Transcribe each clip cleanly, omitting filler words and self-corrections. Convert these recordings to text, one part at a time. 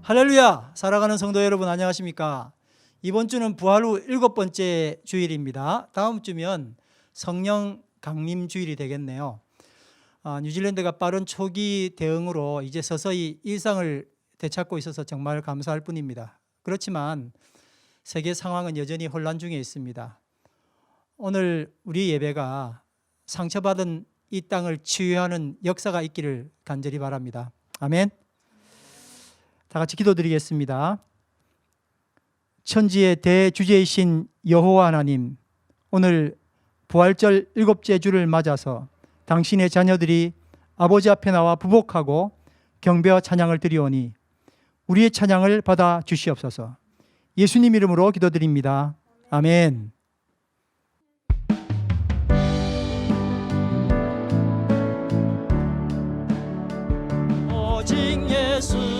할렐루야! 살아가는 성도 여러분 안녕하십니까? 이번 주는 부활 후 7번째 주일입니다. 다음 주면 성령 강림 주일이 되겠네요. 뉴질랜드가 빠른 초기 대응으로 이제 서서히 일상을 되찾고 있어서 정말 감사할 뿐입니다. 그렇지만 세계 상황은 여전히 혼란 중에 있습니다. 오늘 우리 예배가 상처받은 이 땅을 치유하는 역사가 있기를 간절히 바랍니다. 아멘. 다 같이 기도드리겠습니다. 천지의 대주제이신 여호와 하나님, 오늘 부활절 7째 주를 맞아서 당신의 자녀들이 아버지 앞에 나와 부복하고 경배와 찬양을 드리오니 우리의 찬양을 받아 주시옵소서. 예수님 이름으로 기도드립니다. 아멘. 오직 예수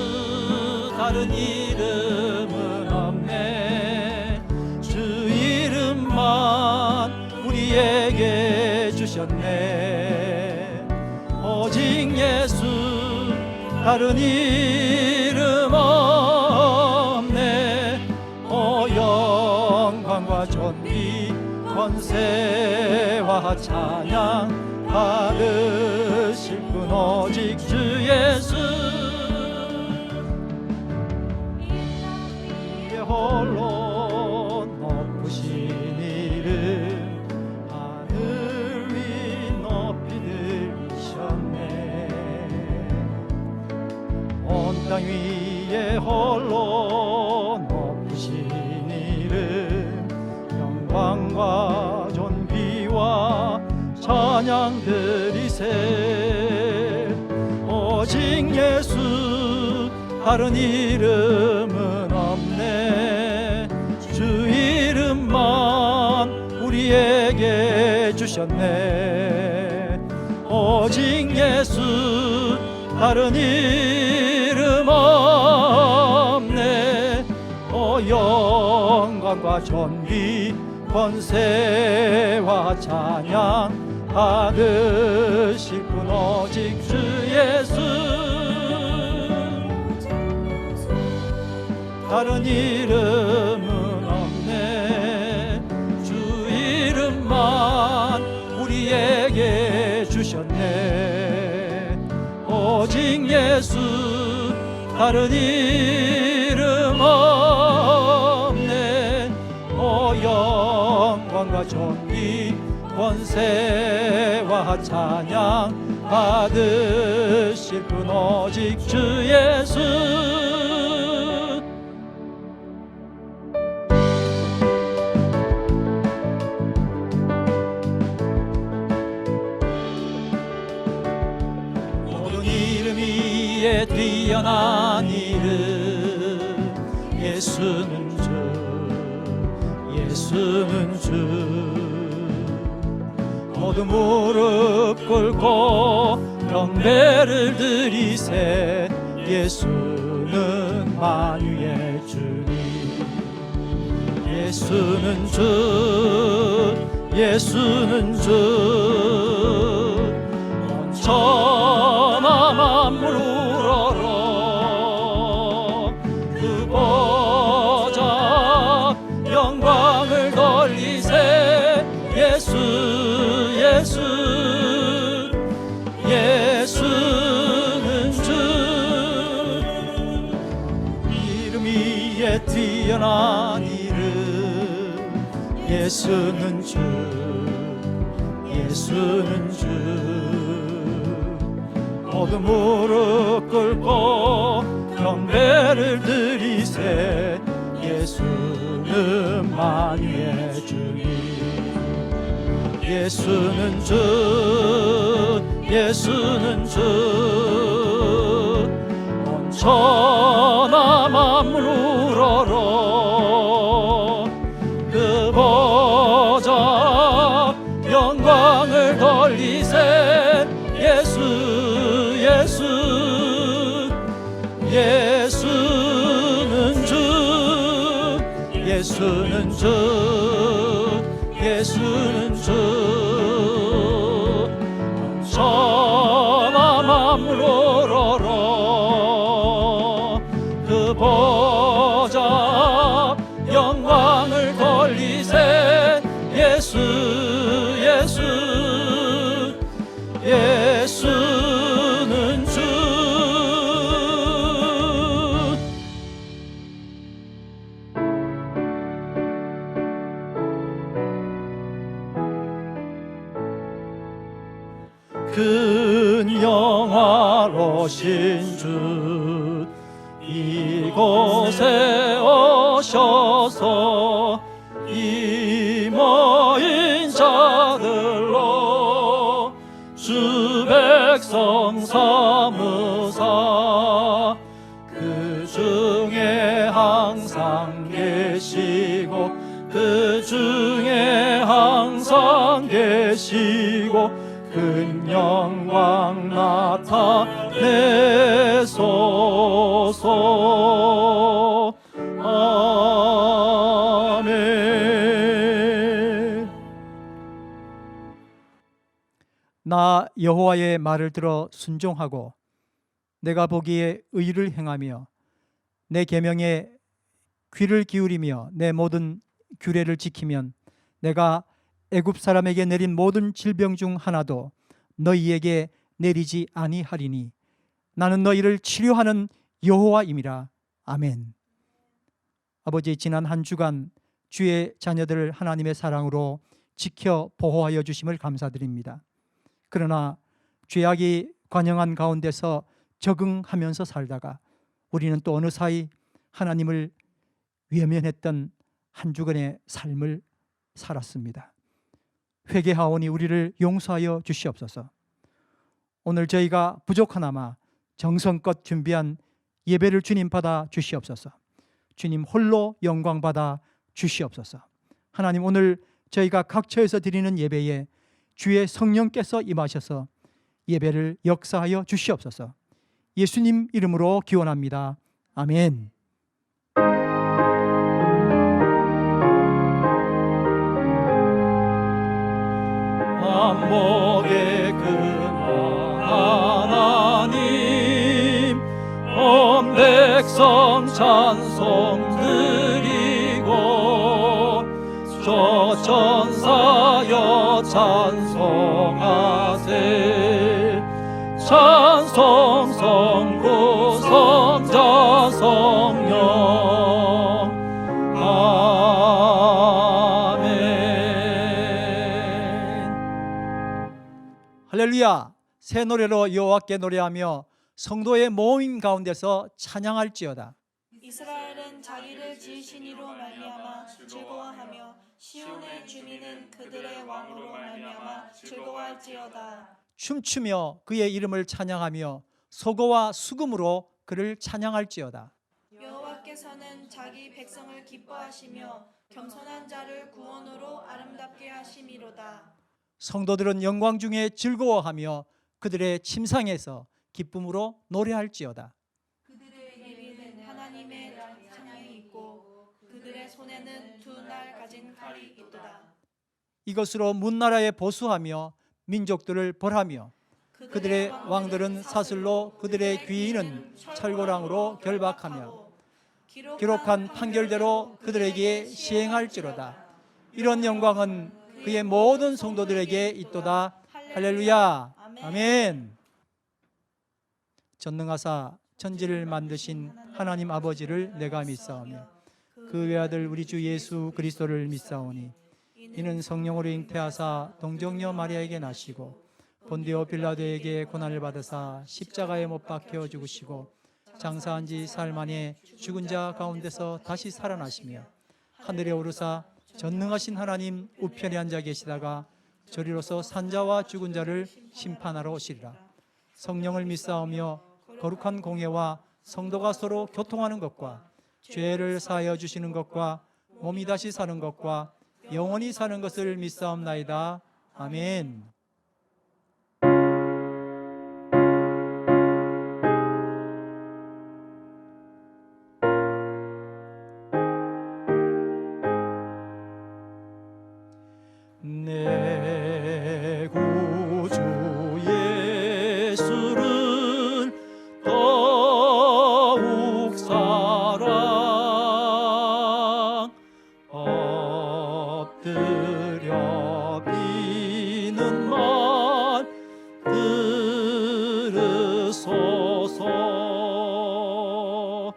다른 이름은 없네. 주 이름만 우리에게 주셨네. 오직 예수 다른 이름 없네. 영광과 존귀 권세와 찬양 받으실 분 오직 주 예수. 홀로 높으신 이름 하늘 위 높이 들리셨네. 온 땅 위에 홀로 높으신 이름 영광과 존귀와 찬양 드리세. 오직 예수 다른 이름은 없네. 주 이름만 우리에게 주셨네. 오직 예수 다른 이름 없네. 영광과 존귀 권세와 찬양 받으실 분 오직 주 예수. 다른 이름은 없네. 주 이름만 우리에게 주셨네. 오직 예수 다른 이름 없네. 영광과 존귀 권세와 찬양 받으실 분 오직 주 예수. 뛰어난 이름 예수는 주, 예수는 주. 모두 무릎 꿇고 경배를 드리세. 예수는 만유의 주님. 예수는 주, 예수는 주. 온 천하 만물 우러러 그 보좌 영광을 돌리세. 예수 예수 예수는 주. 이름 위에 뛰어난 이름 예수는 주, 예수는 주. 모두 무릎 꿇고 경배를 드리세. 예수는 만유의 주님. 예수는 주, 예수는 주. 온 천하 만물 우러러 그 보좌 영광을 돌리세. 예수, 예수, 예수는 주, 예수는 주, 예수는 주. 천하 만물 우러러 그 보좌 영광을 돌리세. 예수, 예수, 예수는 주. 큰 영화로신 주 이곳에 오셔서 이 모인 자들로 주 백성 삼으사 그 중에 항상 계시고 그 중에 항상 계시고 큰 영광 나타내소서. 아멘. 나 여호와의 말을 들어 순종하고 내가 보기에 의를 행하며 내 계명에 귀를 기울이며 내 모든 규례를 지키면 내가 애굽 사람에게 내린 모든 질병 중 하나도 너희에게 내리지 아니하리니 나는 너희를 치료하는 여호와임이라. 아멘. 아버지, 지난 한 주간 주의 자녀들을 하나님의 사랑으로 지켜 보호하여 주심을 감사드립니다. 그러나 죄악이 관영한 가운데서 적응하면서 살다가 우리는 또 어느 사이 하나님을 외면했던 한 주간의 삶을 살았습니다. 회개하오니 우리를 용서하여 주시옵소서. 오늘 저희가 부족하나마 정성껏 준비한 예배를 주님 받아 주시옵소서. 주님 홀로 영광 받아 주시옵소서. 하나님, 오늘 저희가 각처에서 드리는 예배에 주의 성령께서 임하셔서 예배를 역사하여 주시옵소서. 예수님 이름으로 기원합니다. 아멘. 만복의 근원 하나님, 온 백성 찬송 드리고 저 천사여 찬송하세. 찬송 성부 성자 성령. 할렐루야. 새 노래로 여호와께 노래하며 성도의 모임 가운데서 찬양할지어다. 이스라엘은 자기를 지으신 이로 말미암아 즐거워하며 시온의 주민은 그들의 왕으로 말미암아 즐거워할지어다. 춤추며 그의 이름을 찬양하며 소고와 수금으로 그를 찬양할지어다. 여호와께서는 자기 백성을 기뻐하시며 겸손한 자를 구원으로 아름답게 하심이로다. 성도들은 영광 중에 즐거워하며 그들의 침상에서 기쁨으로 노래할지어다. 그들의 예비는 하나님의 찬양이 있고 그들의 손에는 두 날 가진 칼이 있도다. 이것으로 문나라에 보수하며 민족들을 벌하며 그들의 왕들은 사슬로 그들의 귀인은 철고랑으로 결박하며 기록한 판결대로 그들에게 시행할지로다. 이런 영광은 그의 모든 성도들에게 있도다. 할렐루야. 아멘. 전능하사 천지를 만드신 하나님 아버지를 내가 믿사오며 그 외아들 우리 주 예수 그리스도를 믿사오니 이는 성령으로 잉태하사 동정녀 마리아에게 나시고 본디오 빌라도에게 고난을 받으사 십자가에 못 박혀 죽으시고 장사한 지 사흘 만에 죽은 자 가운데서 다시 살아나시며 하늘에 오르사 전능하신 하나님 우편에 앉아 계시다가 저리로서 산자와 죽은 자를 심판하러 오시리라. 성령을 믿사오며 거룩한 공예와 성도가 서로 교통하는 것과 죄를 사하여 주시는 것과 몸이 다시 사는 것과 영원히 사는 것을 믿사옵나이다. 아멘. 내 구주 예수를 더욱 사랑 엎드려 비는 말 들으소서.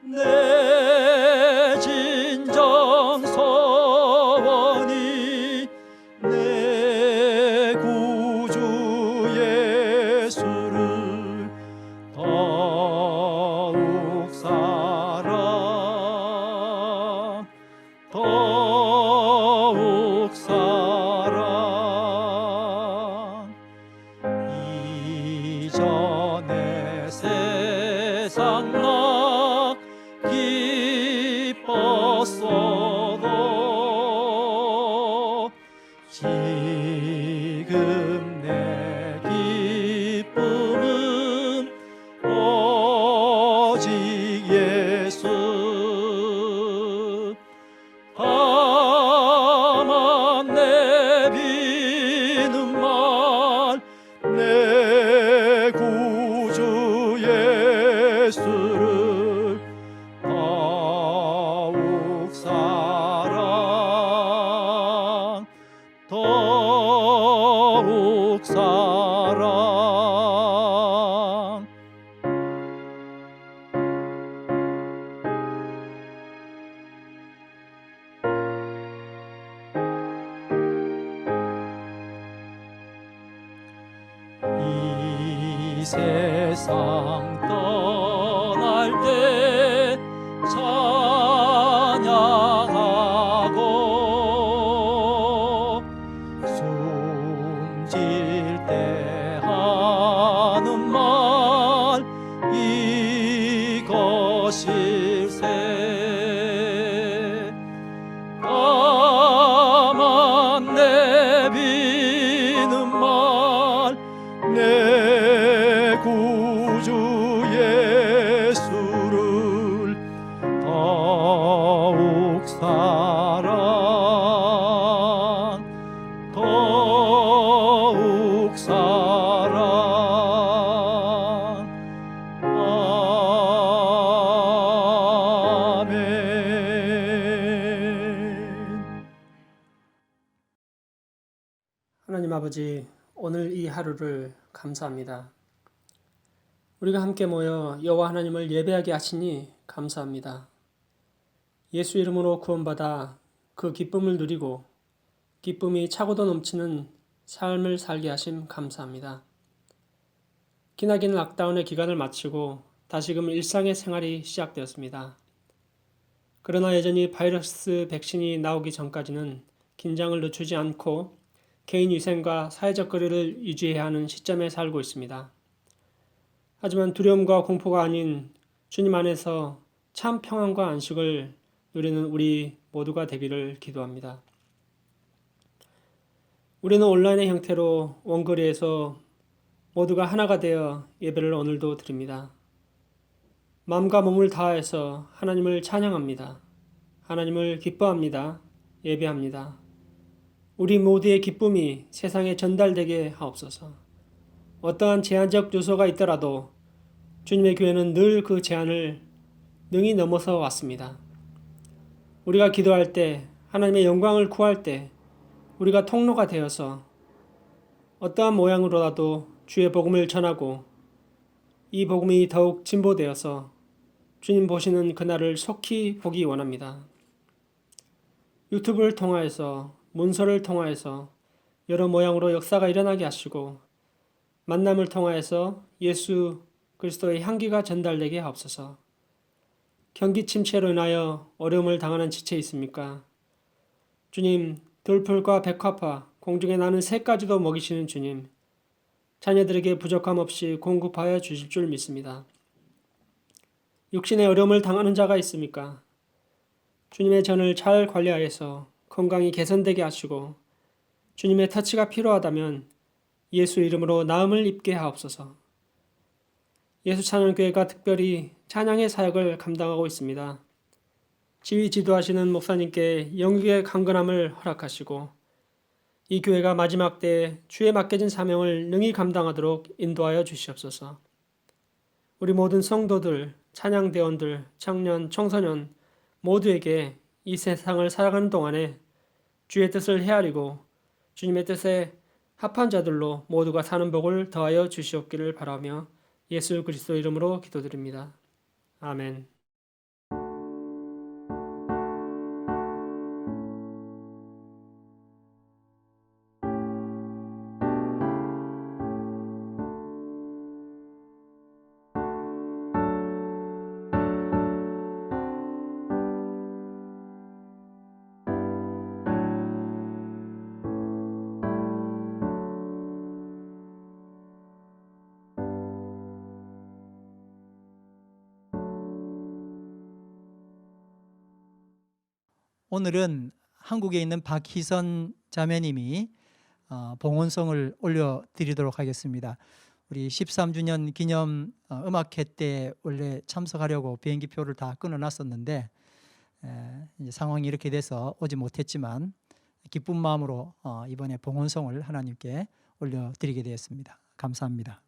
내 진정 서원이 내 구주 예수를 더욱 사랑 더욱 사랑. 이전에 세상 나 기뻤어도 지금 내 기쁨은 오직 예수. 다만 내비는 말 내 구주 예수를 더욱 사랑 더욱 사랑. 이 세상 떠날 때 찬양하고 숨질 때 하는 말 이것일세. 다만 내비는 말 내 구주 예수를 더욱 사랑 더욱 사랑. 아멘. 하나님 아버지, 오늘 이 하루를 감사합니다. 우리가 함께 모여 여호와 하나님을 예배하게 하시니 감사합니다. 예수 이름으로 구원받아 그 기쁨을 누리고 기쁨이 차고도 넘치는 삶을 살게 하심 감사합니다. 기나긴 락다운의 기간을 마치고 다시금 일상의 생활이 시작되었습니다. 그러나 여전히 바이러스 백신이 나오기 전까지는 긴장을 늦추지 않고 개인 위생과 사회적 거리를 유지해야 하는 시점에 살고 있습니다. 하지만 두려움과 공포가 아닌 주님 안에서 참 평안과 안식을 누리는 우리 모두가 되기를 기도합니다. 우리는 온라인의 형태로 원거리에서 모두가 하나가 되어 예배를 오늘도 드립니다. 마음과 몸을 다해서 하나님을 찬양합니다. 하나님을 기뻐합니다. 예배합니다. 우리 모두의 기쁨이 세상에 전달되게 하옵소서. 어떠한 제한적 요소가 있더라도 주님의 교회는 늘 그 제한을 능히 넘어서 왔습니다. 우리가 기도할 때, 하나님의 영광을 구할 때 우리가 통로가 되어서 어떠한 모양으로라도 주의 복음을 전하고 이 복음이 더욱 진보되어서 주님 보시는 그날을 속히 보기 원합니다. 유튜브를 통하여서 문서를 통하여서 여러 모양으로 역사가 일어나게 하시고 만남을 통하여서 예수 그리스도의 향기가 전달되게 하옵소서. 경기 침체로 인하여 어려움을 당하는 지체 있습니까? 주님, 들풀과 백합화, 공중에 나는 새까지도 먹이시는 주님, 자녀들에게 부족함 없이 공급하여 주실 줄 믿습니다. 육신의 어려움을 당하는 자가 있습니까? 주님의 전을 잘 관리하여서 건강이 개선되게 하시고 주님의 터치가 필요하다면 예수 이름으로 나음을 입게 하옵소서. 예수 찬양교회가 특별히 찬양의 사역을 감당하고 있습니다. 지휘 지도하시는 목사님께 영육의 강건함을 허락하시고 이 교회가 마지막 때에 주에 맡겨진 사명을 능히 감당하도록 인도하여 주시옵소서. 우리 모든 성도들, 찬양대원들, 청년, 청소년 모두에게 이 세상을 살아가는 동안에 주의 뜻을 헤아리고 주님의 뜻에 합한 자들로 모두가 사는 복을 더하여 주시옵기를 바라며 예수 그리스도 이름으로 기도드립니다. 아멘. 오늘은 한국에 있는 박희선 자매님이 봉헌성을 올려드리도록 하겠습니다. 우리 13주년 기념 음악회 때 원래 참석하려고 비행기표를 다 끊어놨었는데 이제 상황이 이렇게 돼서 오지 못했지만 기쁜 마음으로 이번에 봉헌성을 하나님께 올려드리게 되었습니다. 감사합니다.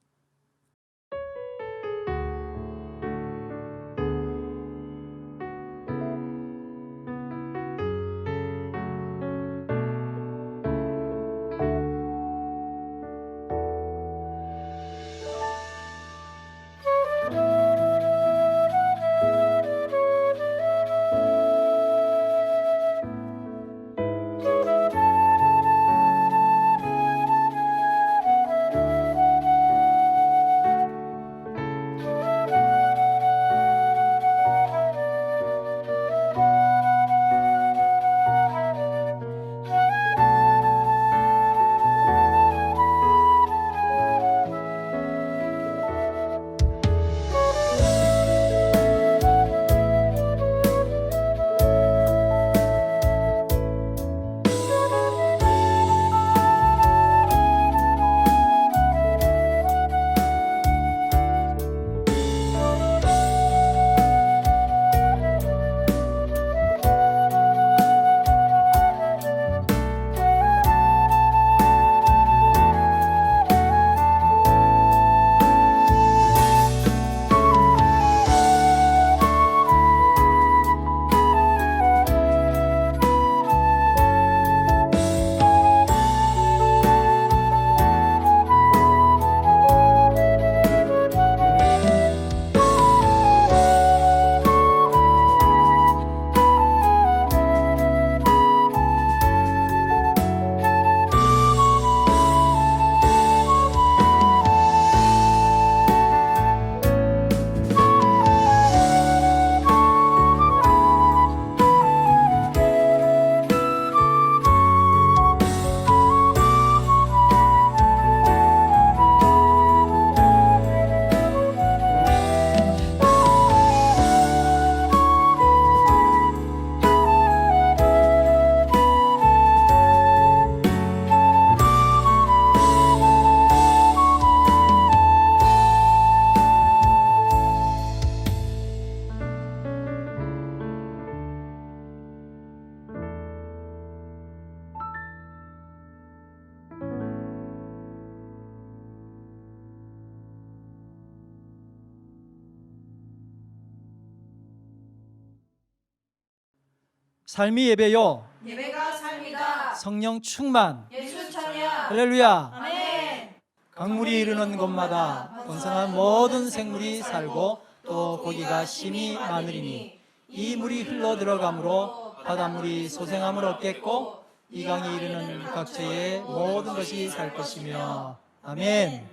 삶이 예배요 예배가 삶이다. 성령 충만 예수 찬양. 할렐루야. 아멘. 강물이 이르는 곳마다 번성한 모든 생물이 살고 또 고기가 심이 많으리니 이 물이 흘러 들어가므로 바닷물이 소생함을 얻겠고 이 강이 이르는 각처에 모든 것이 살 것이며. 아멘.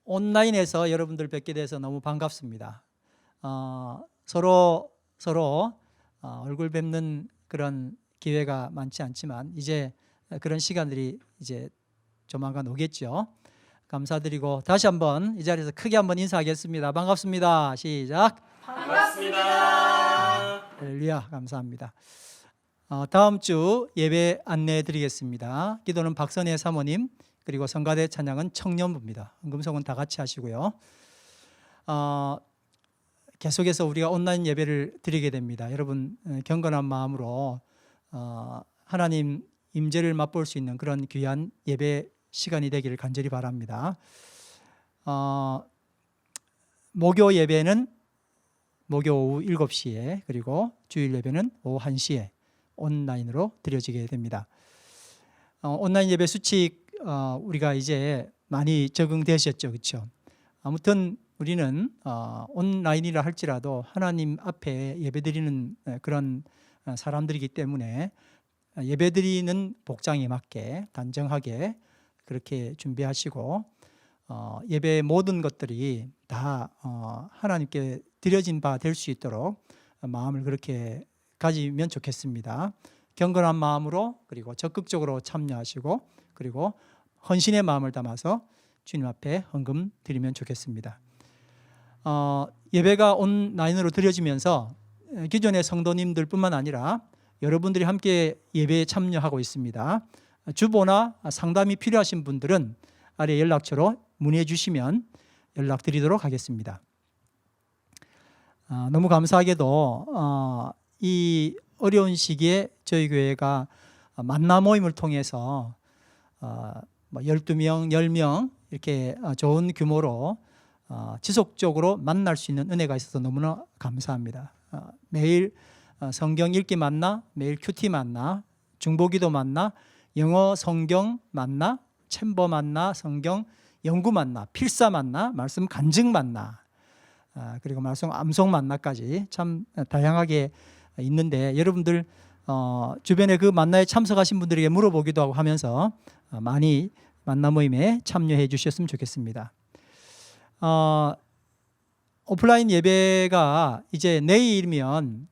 온라인에서 여러분들 뵙게 돼서 너무 반갑습니다. 서로 얼굴 뵙는 그런 기회가 많지 않지만 이제 그런 시간들이 이제 조만간 오겠죠. 감사드리고 다시 한번 이 자리에서 크게 한번 인사하겠습니다. 반갑습니다. 시작. 반갑습니다. 할렐루야. 감사합니다. 다음 주 예배 안내해 드리겠습니다. 기도는 박선혜 사모님, 그리고 성가대 찬양은 청년부입니다. 헌금송은 다 같이 하시고요. 계속해서 우리가 온라인 예배를 드리게 됩니다. 여러분 경건한 마음으로 하나님 임재를 맛볼 수 있는 그런 귀한 예배 시간이 되기를 간절히 바랍니다. 목요 예배는 목요 오후 7시에, 그리고 주일 예배는 오후 1시에 온라인으로 드려지게 됩니다. 온라인 예배 수칙 우리가 이제 많이 적응되셨죠, 그렇죠? 아무튼 우리는 온라인이라 할지라도 하나님 앞에 예배드리는 그런 사람들이기 때문에 예배드리는 복장에 맞게 단정하게 그렇게 준비하시고 예배의 모든 것들이 다 하나님께 드려진 바 될 수 있도록 마음을 그렇게 가지면 좋겠습니다. 경건한 마음으로, 그리고 적극적으로 참여하시고, 그리고 헌신의 마음을 담아서 주님 앞에 헌금 드리면 좋겠습니다. 예배가 온라인으로 드려지면서 기존의 성도님들뿐만 아니라 여러분들이 함께 예배에 참여하고 있습니다. 주보나 상담이 필요하신 분들은 아래 연락처로 문의해 주시면 연락드리도록 하겠습니다. 너무 감사하게도 이 어려운 시기에 저희 교회가 만나 모임을 통해서 12명, 10명 이렇게 좋은 규모로 지속적으로 만날 수 있는 은혜가 있어서 너무나 감사합니다. 매일 성경 읽기 만나, 매일 큐티 만나, 중보기도 만나, 영어 성경 만나, 챔버 만나, 성경 연구 만나, 필사 만나, 말씀 간증 만나, 그리고 말씀 암송 만나까지 참 다양하게 있는데, 여러분들 주변에 그 만나에 참석하신 분들에게 물어보기도 하고 하면서 많이 만나 모임에 참여해 주셨으면 좋겠습니다. 오프라인 예배가 이제 내일이면,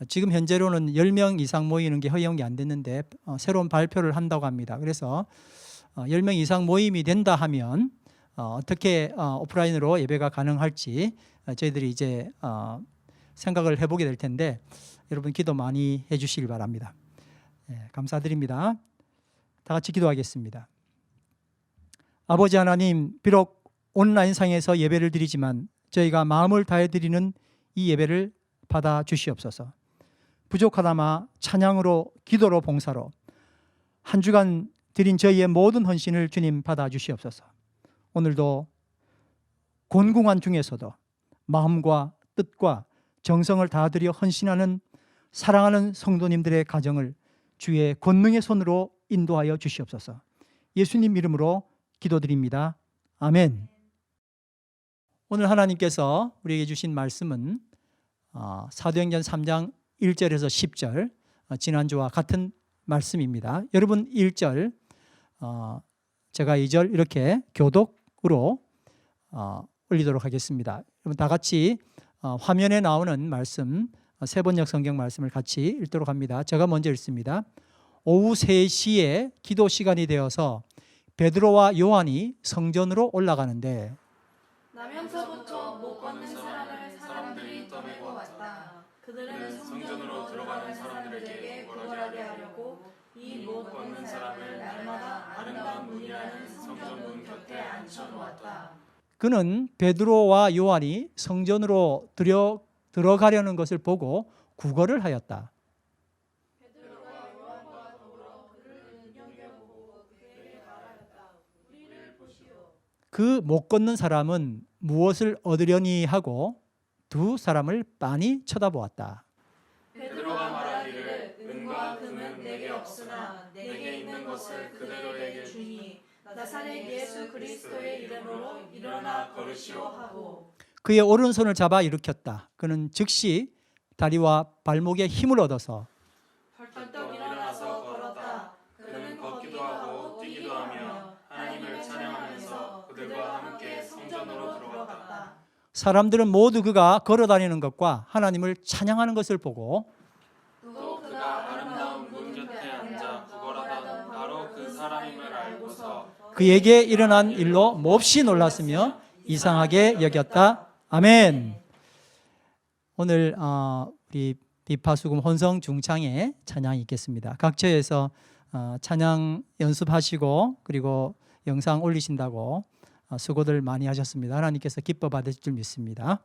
지금 현재로는 10명 이상 모이는 게 허용이 안 됐는데 새로운 발표를 한다고 합니다. 그래서 10명 이상 모임이 된다 하면 어떻게 오프라인으로 예배가 가능할지 저희들이 이제 생각을 해보게 될 텐데, 여러분 기도 많이 해주시길 바랍니다. 감사드립니다. 다 같이 기도하겠습니다. 아버지 하나님, 비록 온라인상에서 예배를 드리지만 저희가 마음을 다해 드리는 이 예배를 받아 주시옵소서. 부족하다마 찬양으로, 기도로, 봉사로 한 주간 드린 저희의 모든 헌신을 주님 받아 주시옵소서. 오늘도 곤궁한 중에서도 마음과 뜻과 정성을 다드려 헌신하는 사랑하는 성도님들의 가정을 주의 권능의 손으로 인도하여 주시옵소서. 예수님 이름으로 기도드립니다. 아멘. 오늘 하나님께서 우리에게 주신 말씀은 사도행전 3장 1절에서 10절, 지난주와 같은 말씀입니다. 여러분 1절, 제가 2절 이렇게 교독으로 올리도록 하겠습니다. 여러분 다 같이 화면에 나오는 말씀, 세번역 성경 말씀을 같이 읽도록 합니다. 제가 먼저 읽습니다. 오후 3시에 기도 시간이 되어서 베드로와 요한이 성전으로 올라가는데, 나면서부터 못 걷는 사람을 사람들이 떠매고 왔다. 그들은 성전으로 들어가는 사람들에게 구걸하게 하려고 이 못 걷는 사람을 날마다 아름다운 문이라는 성전문 곁에 앉혀놓았다. 그는 베드로와 요한이 성전으로 들어가려는 것을 보고 구걸을 하였다. 베드로가 요한과 더불어 그를 눈여겨보고 그에게 말하였다. 우리를 보시오. 그 못 걷는 사람은 무엇을 얻으려니 하고 두 사람을 빤히 쳐다보았다. 베드로가 말하기를 은과 금은 내게 없으나 내게 있는 것을 그대로에게 주니 나사렛 예수 그리스도의 이름으로 일어나 걸으시오 하고 그의 오른손을 잡아 일으켰다. 그는 즉시 다리와 발목에 힘을 얻어서 벌떡 일어나서 걸었다 성전으로 들어갔다. 사람들은 모두 그가 걸어다니는 것과 하나님을 찬양하는 것을 보고 또 그가 아름다운 문 곁에 앉아 구걸하던 바로 그 사람임을 알고서 그에게 일어난 일로 몹시 놀랐으며 이상하게 여겼다. 아멘. 오늘 우리 비파수금 혼성 중창에 찬양이 있겠습니다. 각 처에서 찬양 연습하시고 그리고 영상 올리신다고 수고들 많이 하셨습니다. 하나님께서 기뻐 받으실 줄 믿습니다.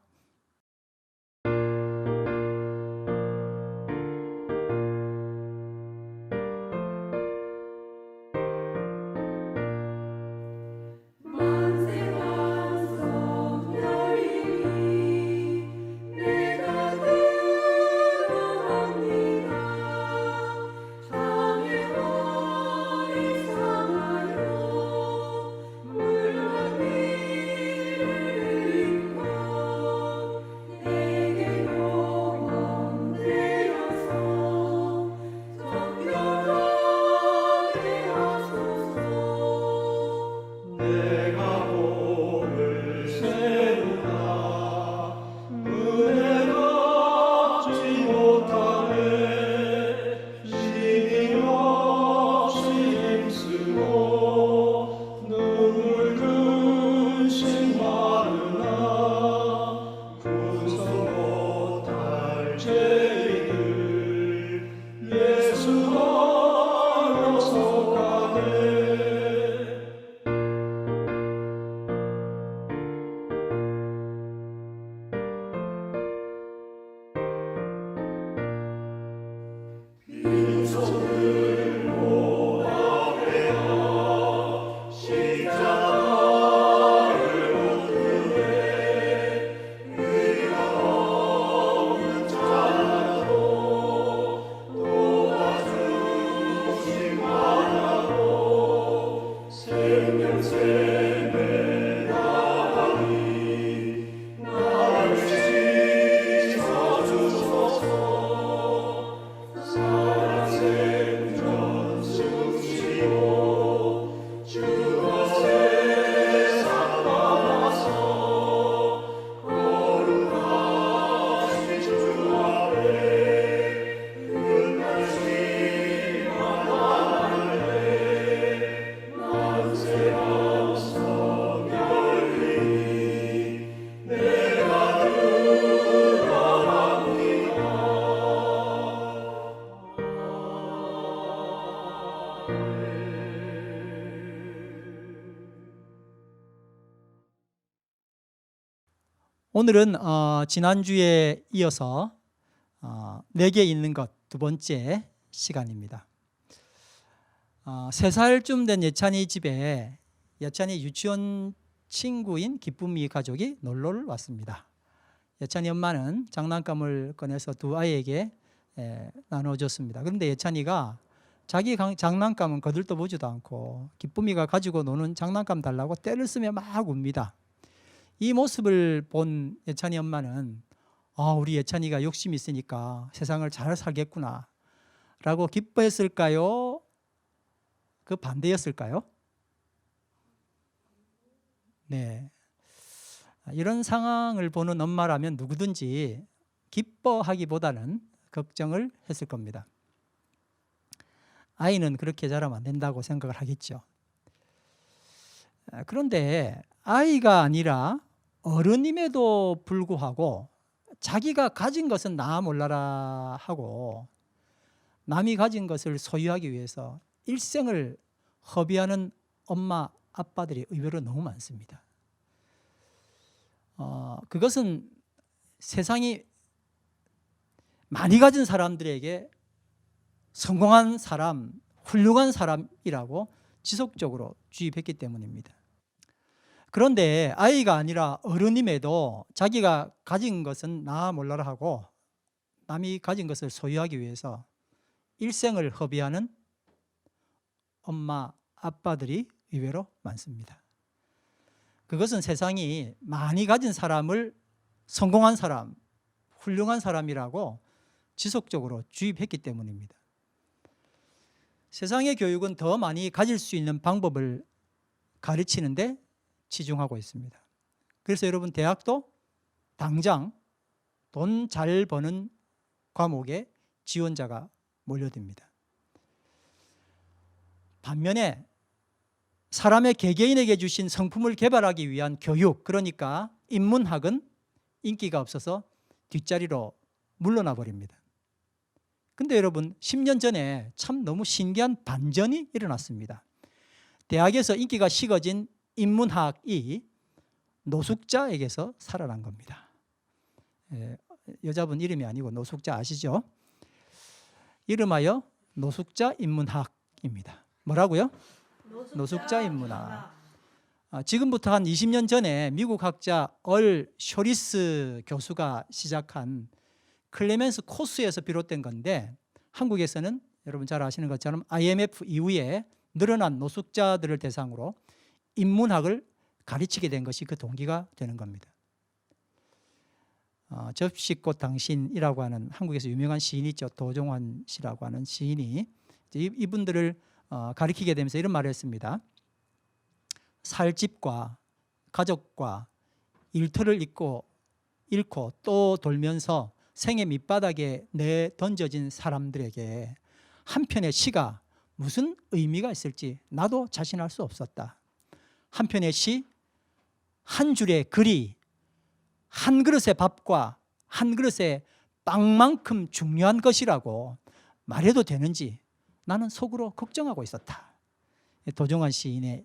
오늘은 지난주에 이어서 내게 있는 것 두 번째 시간입니다. 3살쯤 된 예찬이 집에 예찬이 유치원 친구인 기쁨이 가족이 놀러를 왔습니다. 예찬이 엄마는 장난감을 꺼내서 두 아이에게 나눠줬습니다. 그런데 예찬이가 자기 장난감은 거들떠보지도 않고 기쁨이가 가지고 노는 장난감 달라고 떼를 쓰며 막 웁니다. 이 모습을 본 예찬이 엄마는 우리 예찬이가 욕심이 있으니까 세상을 잘 살겠구나 라고 기뻐했을까요? 그 반대였을까요? 네, 이런 상황을 보는 엄마라면 누구든지 기뻐하기보다는 걱정을 했을 겁니다. 아이는 그렇게 자라면 안 된다고 생각을 하겠죠. 그런데 아이가 아니라 어른임에도 불구하고 자기가 가진 것은 나 몰라라 하고 남이 가진 것을 소유하기 위해서 일생을 허비하는 엄마, 아빠들이 의외로 너무 많습니다. 그것은 세상이 많이 가진 사람들에게 성공한 사람, 훌륭한 사람이라고 지속적으로 주입했기 때문입니다. 그런데 아이가 아니라 어른임에도 자기가 가진 것은 나 몰라라 하고 남이 가진 것을 소유하기 위해서 일생을 허비하는 엄마, 아빠들이 의외로 많습니다. 그것은 세상이 많이 가진 사람을 성공한 사람, 훌륭한 사람이라고 지속적으로 주입했기 때문입니다. 세상의 교육은 더 많이 가질 수 있는 방법을 가르치는데 치중하고 있습니다. 그래서 여러분 대학도 당장 돈 잘 버는 과목에 지원자가 몰려듭니다. 반면에 사람의 개개인에게 주신 성품을 개발하기 위한 교육, 그러니까 인문학은 인기가 없어서 뒷자리로 물러나 버립니다. 근데 여러분 10년 전에 참 너무 신기한 반전이 일어났습니다. 대학에서 인기가 식어진 인문학이 노숙자에게서 살아난 겁니다. 여자분 이름이 아니고 노숙자 아시죠? 이름하여 노숙자 인문학입니다. 뭐라고요? 노숙자 인문학. 지금부터 한 20년 전에 미국 학자 얼 쇼리스 교수가 시작한 클레멘스 코스에서 비롯된 건데, 한국에서는 여러분 잘 아시는 것처럼 IMF 이후에 늘어난 노숙자들을 대상으로 인문학을 가르치게 된 것이 그 동기가 되는 겁니다. 접시꽃 당신이라고 하는 한국에서 유명한 시인이 있죠. 도종환 씨라고 하는 시인이 이분들을 가르치게 되면서 이런 말을 했습니다. 살 집과 가족과 일터를 잃고 또 돌면서 생의 밑바닥에 내던져진 사람들에게 한 편의 시가 무슨 의미가 있을지 나도 자신할 수 없었다. 한 편의 시, 한 줄의 글이 한 그릇의 밥과 한 그릇의 빵만큼 중요한 것이라고 말해도 되는지 나는 속으로 걱정하고 있었다. 도종환 시인의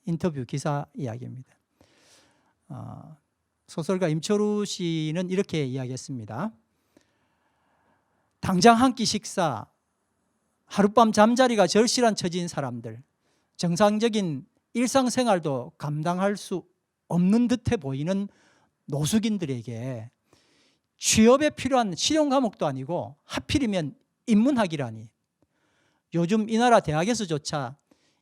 인터뷰 기사 이야기입니다. 소설가 임철우 씨는 이렇게 이야기했습니다. 당장 한 끼 식사, 하룻밤 잠자리가 절실한 처지인 사람들, 정상적인 일상생활도 감당할 수 없는 듯해 보이는 노숙인들에게 취업에 필요한 실용 과목도 아니고 하필이면 인문학이라니, 요즘 이 나라 대학에서조차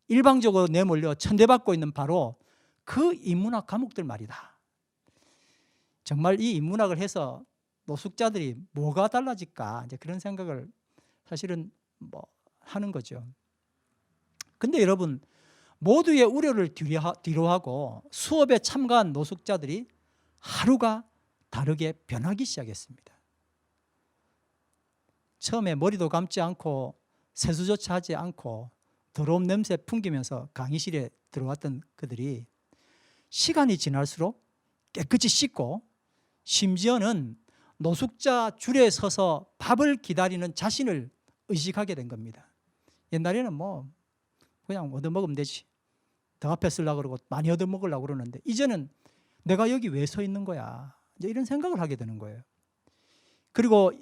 일방적으로 내몰려 천대받고 있는 바로 그 인문학 과목들 말이다. 정말 이 인문학을 해서 노숙자들이 뭐가 달라질까, 이제 그런 생각을 사실은 하는 거죠. 근데 여러분, 모두의 우려를 뒤로하고 수업에 참가한 노숙자들이 하루가 다르게 변하기 시작했습니다. 처음에 머리도 감지 않고 세수조차 하지 않고 더러운 냄새 풍기면서 강의실에 들어왔던 그들이 시간이 지날수록 깨끗이 씻고, 심지어는 노숙자 줄에 서서 밥을 기다리는 자신을 의식하게 된 겁니다. 옛날에는 그냥 얻어먹으면 되지, 더 앞에 쓰려고 그러고 많이 얻어먹으려고 그러는데, 이제는 내가 여기 왜 서 있는 거야, 이제 이런 생각을 하게 되는 거예요. 그리고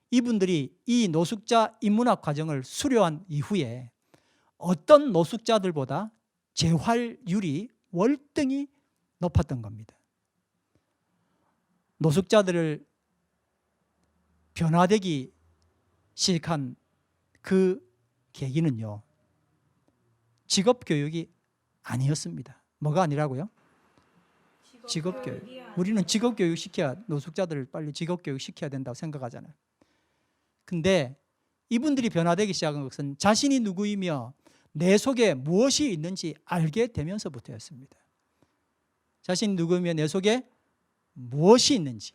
이분들이 이 노숙자 인문학 과정을 수료한 이후에 어떤 노숙자들보다 재활률이 월등히 높았던 겁니다. 노숙자들을 변화되기 시작한 그 계기는요, 직업교육이 아니었습니다. 뭐가 아니라고요? 직업교육. 우리는 직업교육 시켜야, 노숙자들을 빨리 직업교육 시켜야 된다고 생각하잖아요. 근데 이분들이 변화되기 시작한 것은 자신이 누구이며 내 속에 무엇이 있는지 알게 되면서부터였습니다. 자신이 누구이며 내 속에 무엇이 있는지,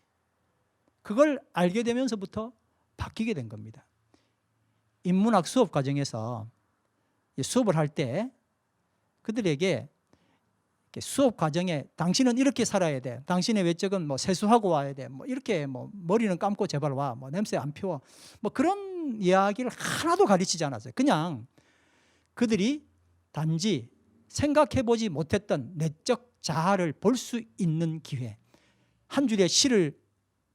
그걸 알게 되면서부터 바뀌게 된 겁니다. 인문학 수업 과정에서 수업을 할 때 그들에게 수업 과정에 당신은 이렇게 살아야 돼, 당신의 외적은 세수하고 와야 돼, 이렇게 머리는 감고 제발 와, 냄새 안 피워, 그런 이야기를 하나도 가르치지 않았어요. 그냥 그들이 단지 생각해보지 못했던 내적 자아를 볼 수 있는 기회, 한 줄의 시를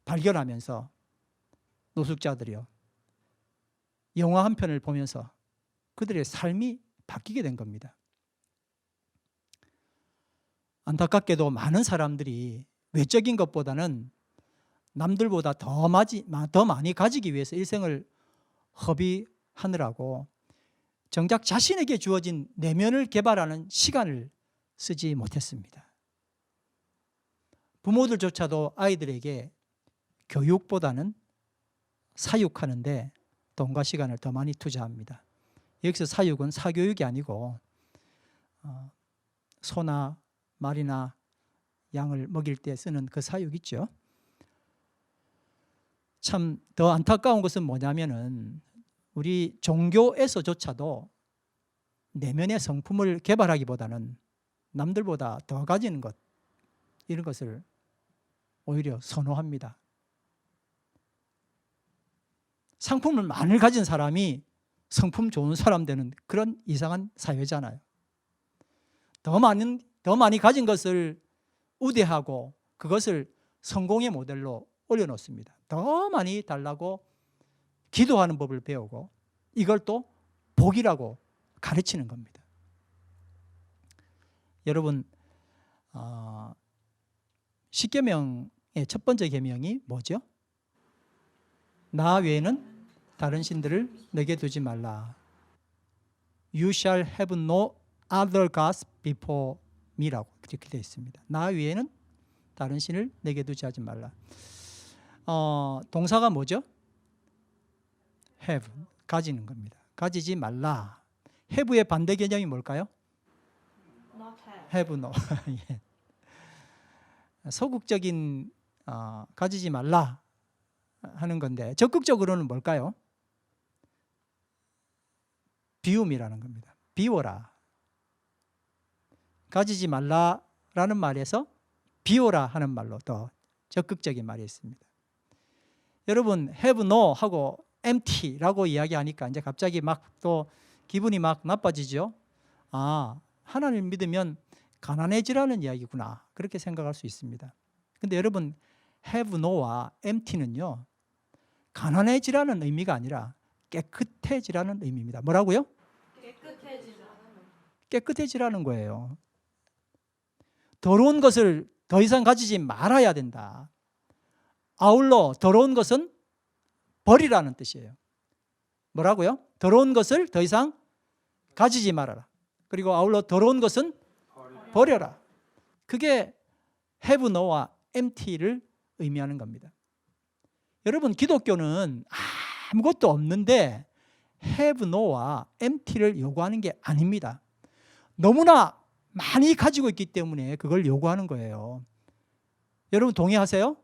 발견하면서 노숙자들이요, 영화 한 편을 보면서 그들의 삶이 바뀌게 된 겁니다. 안타깝게도 많은 사람들이 외적인 것보다는 남들보다 더 많이 가지기 위해서 일생을 허비하느라고 정작 자신에게 주어진 내면을 개발하는 시간을 쓰지 못했습니다. 부모들조차도 아이들에게 교육보다는 사육하는데 돈과 시간을 더 많이 투자합니다. 여기서 사육은 사교육이 아니고 소나 말이나 양을 먹일 때 쓰는 그 사육 있죠. 참 더 안타까운 것은 뭐냐면은 우리 종교에서조차도 내면의 성품을 개발하기보다는 남들보다 더 가지는 것, 이런 것을 오히려 선호합니다. 상품을 많이 가진 사람이 성품 좋은 사람 되는 그런 이상한 사회잖아요. 더 많이 가진 것을 우대하고 그것을 성공의 모델로 올려놓습니다. 더 많이 달라고 기도하는 법을 배우고 이걸 또 복이라고 가르치는 겁니다. 여러분, 10계명의 첫 번째 계명이 뭐죠? 나 외에는 다른 신들을 내게 두지 말라. You shall have no other gods before me라고 그렇게 되어 있습니다. 나 외에는 다른 신을 내게 두지 하지 말라. 동사가 뭐죠? have, 가지는 겁니다. 가지지 말라. have의 반대 개념이 뭘까요? Not have. have no. 예. 소극적인 가지지 말라 하는 건데 적극적으로는 뭘까요? 비움이라는 겁니다. 비워라. 가지지 말라라는 말에서 비워라 하는 말로 더 적극적인 말이 있습니다. 여러분, have no 하고 empty라고 이야기하니까 이제 갑자기 막 또 기분이 막 나빠지죠. 하나님 믿으면 가난해지라는 이야기구나, 그렇게 생각할 수 있습니다. 근데 여러분, have no와 empty는요, 가난해지라는 의미가 아니라 깨끗해지라는 의미입니다. 뭐라고요? 깨끗해지라는 거예요. 더러운 것을 더 이상 가지지 말아야 된다. 아울러 더러운 것은 버리라는 뜻이에요. 뭐라고요? 더러운 것을 더 이상 가지지 말아라. 그리고 아울러 더러운 것은 버려라. 그게 have no와 empty를 의미하는 겁니다. 여러분, 기독교는 아무것도 없는데 have no와 empty를 요구하는 게 아닙니다. 너무나 많이 가지고 있기 때문에 그걸 요구하는 거예요. 여러분 동의하세요?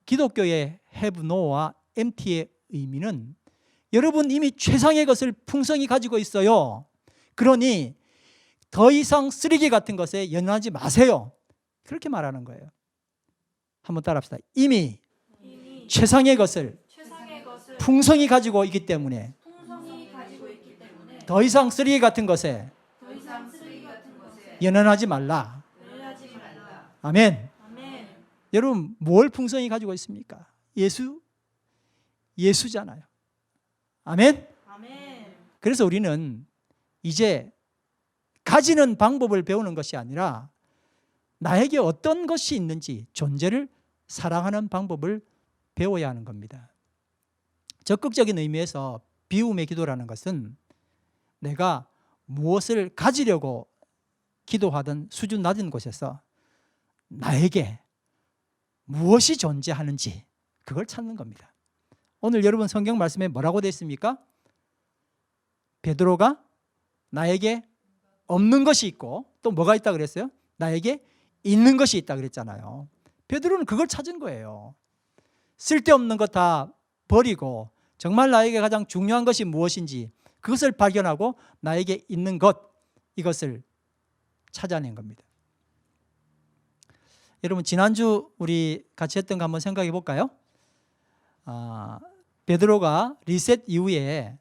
기독교의 have no와 empty의 의미는 여러분 이미 최상의 것을 풍성히 가지고 있어요. 그러니 더 이상 쓰레기 같은 것에 연연하지 마세요. 그렇게 말하는 거예요. 한번 따라합시다. 이미 최상의 것을 풍성히 가지고 있기 때문에 더 이상 쓰레기 같은 것에 연연하지 말라. 아멘. 여러분, 뭘 풍성히 가지고 있습니까? 예수잖아요. 아멘. 그래서 우리는 이제 가지는 방법을 배우는 것이 아니라 나에게 어떤 것이 있는지 존재를 사랑하는 방법을 배워야 하는 겁니다. 적극적인 의미에서 비움의 기도라는 것은 내가 무엇을 가지려고 기도하던 수준 낮은 곳에서 나에게 무엇이 존재하는지 그걸 찾는 겁니다. 오늘 여러분 성경 말씀에 뭐라고 되어 있습니까? 베드로가 나에게 없는 것이 있고 또 뭐가 있다 그랬어요? 나에게 있는 것이 있다 그랬잖아요. 베드로는 그걸 찾은 거예요. 쓸데없는 것 다 버리고 정말 나에게 가장 중요한 것이 무엇인지 그것을 발견하고 나에게 있는 것, 이것을 찾아낸 겁니다. 여러분, 지난주 우리 같이 했던 거 한번 생각해 볼까요? 베드로가 리셋 이후에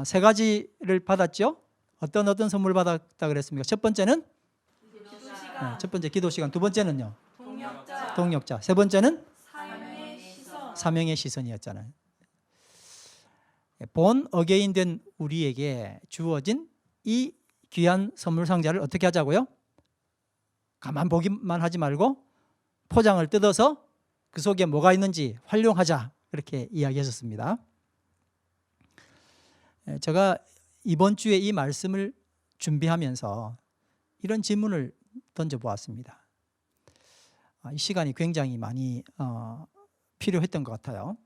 세 가지를 받았죠. 어떤 선물 받았다 그랬습니까? 첫 번째는 첫 번째 기도 시간, 두 번째는요 동역자, 세 번째는 사명의 시선이었잖아요. 본 어게인 된 우리에게 주어진 이 귀한 선물 상자를 어떻게 하자고요? 가만 보기만 하지 말고 포장을 뜯어서 그 속에 뭐가 있는지 활용하자, 그렇게 이야기하셨습니다. 제가 이번 주에 이 말씀을 준비하면서 이런 질문을 던져보았습니다. 이 시간이 굉장히 많이 필요했던 것 같아요.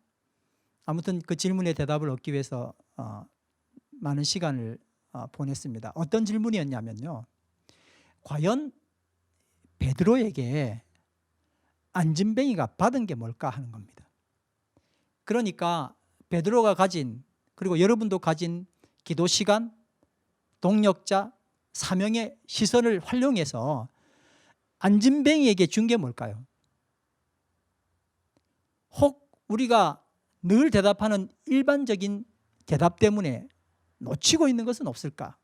아무튼 그 질문에 대답을 얻기 위해서 많은 시간을 보냈습니다. 어떤 질문이었냐면요, 과연 베드로에게 안진뱅이가 받은 게 뭘까 하는 겁니다. 그러니까 베드로가 가진, 그리고 여러분도 가진 기도 시간, 동력자, 사명의 시선을 활용해서 안진뱅이에게 준 게 뭘까요? 혹 우리가 늘 대답하는 일반적인 대답 때문에 놓치고 있는 것은 없을까?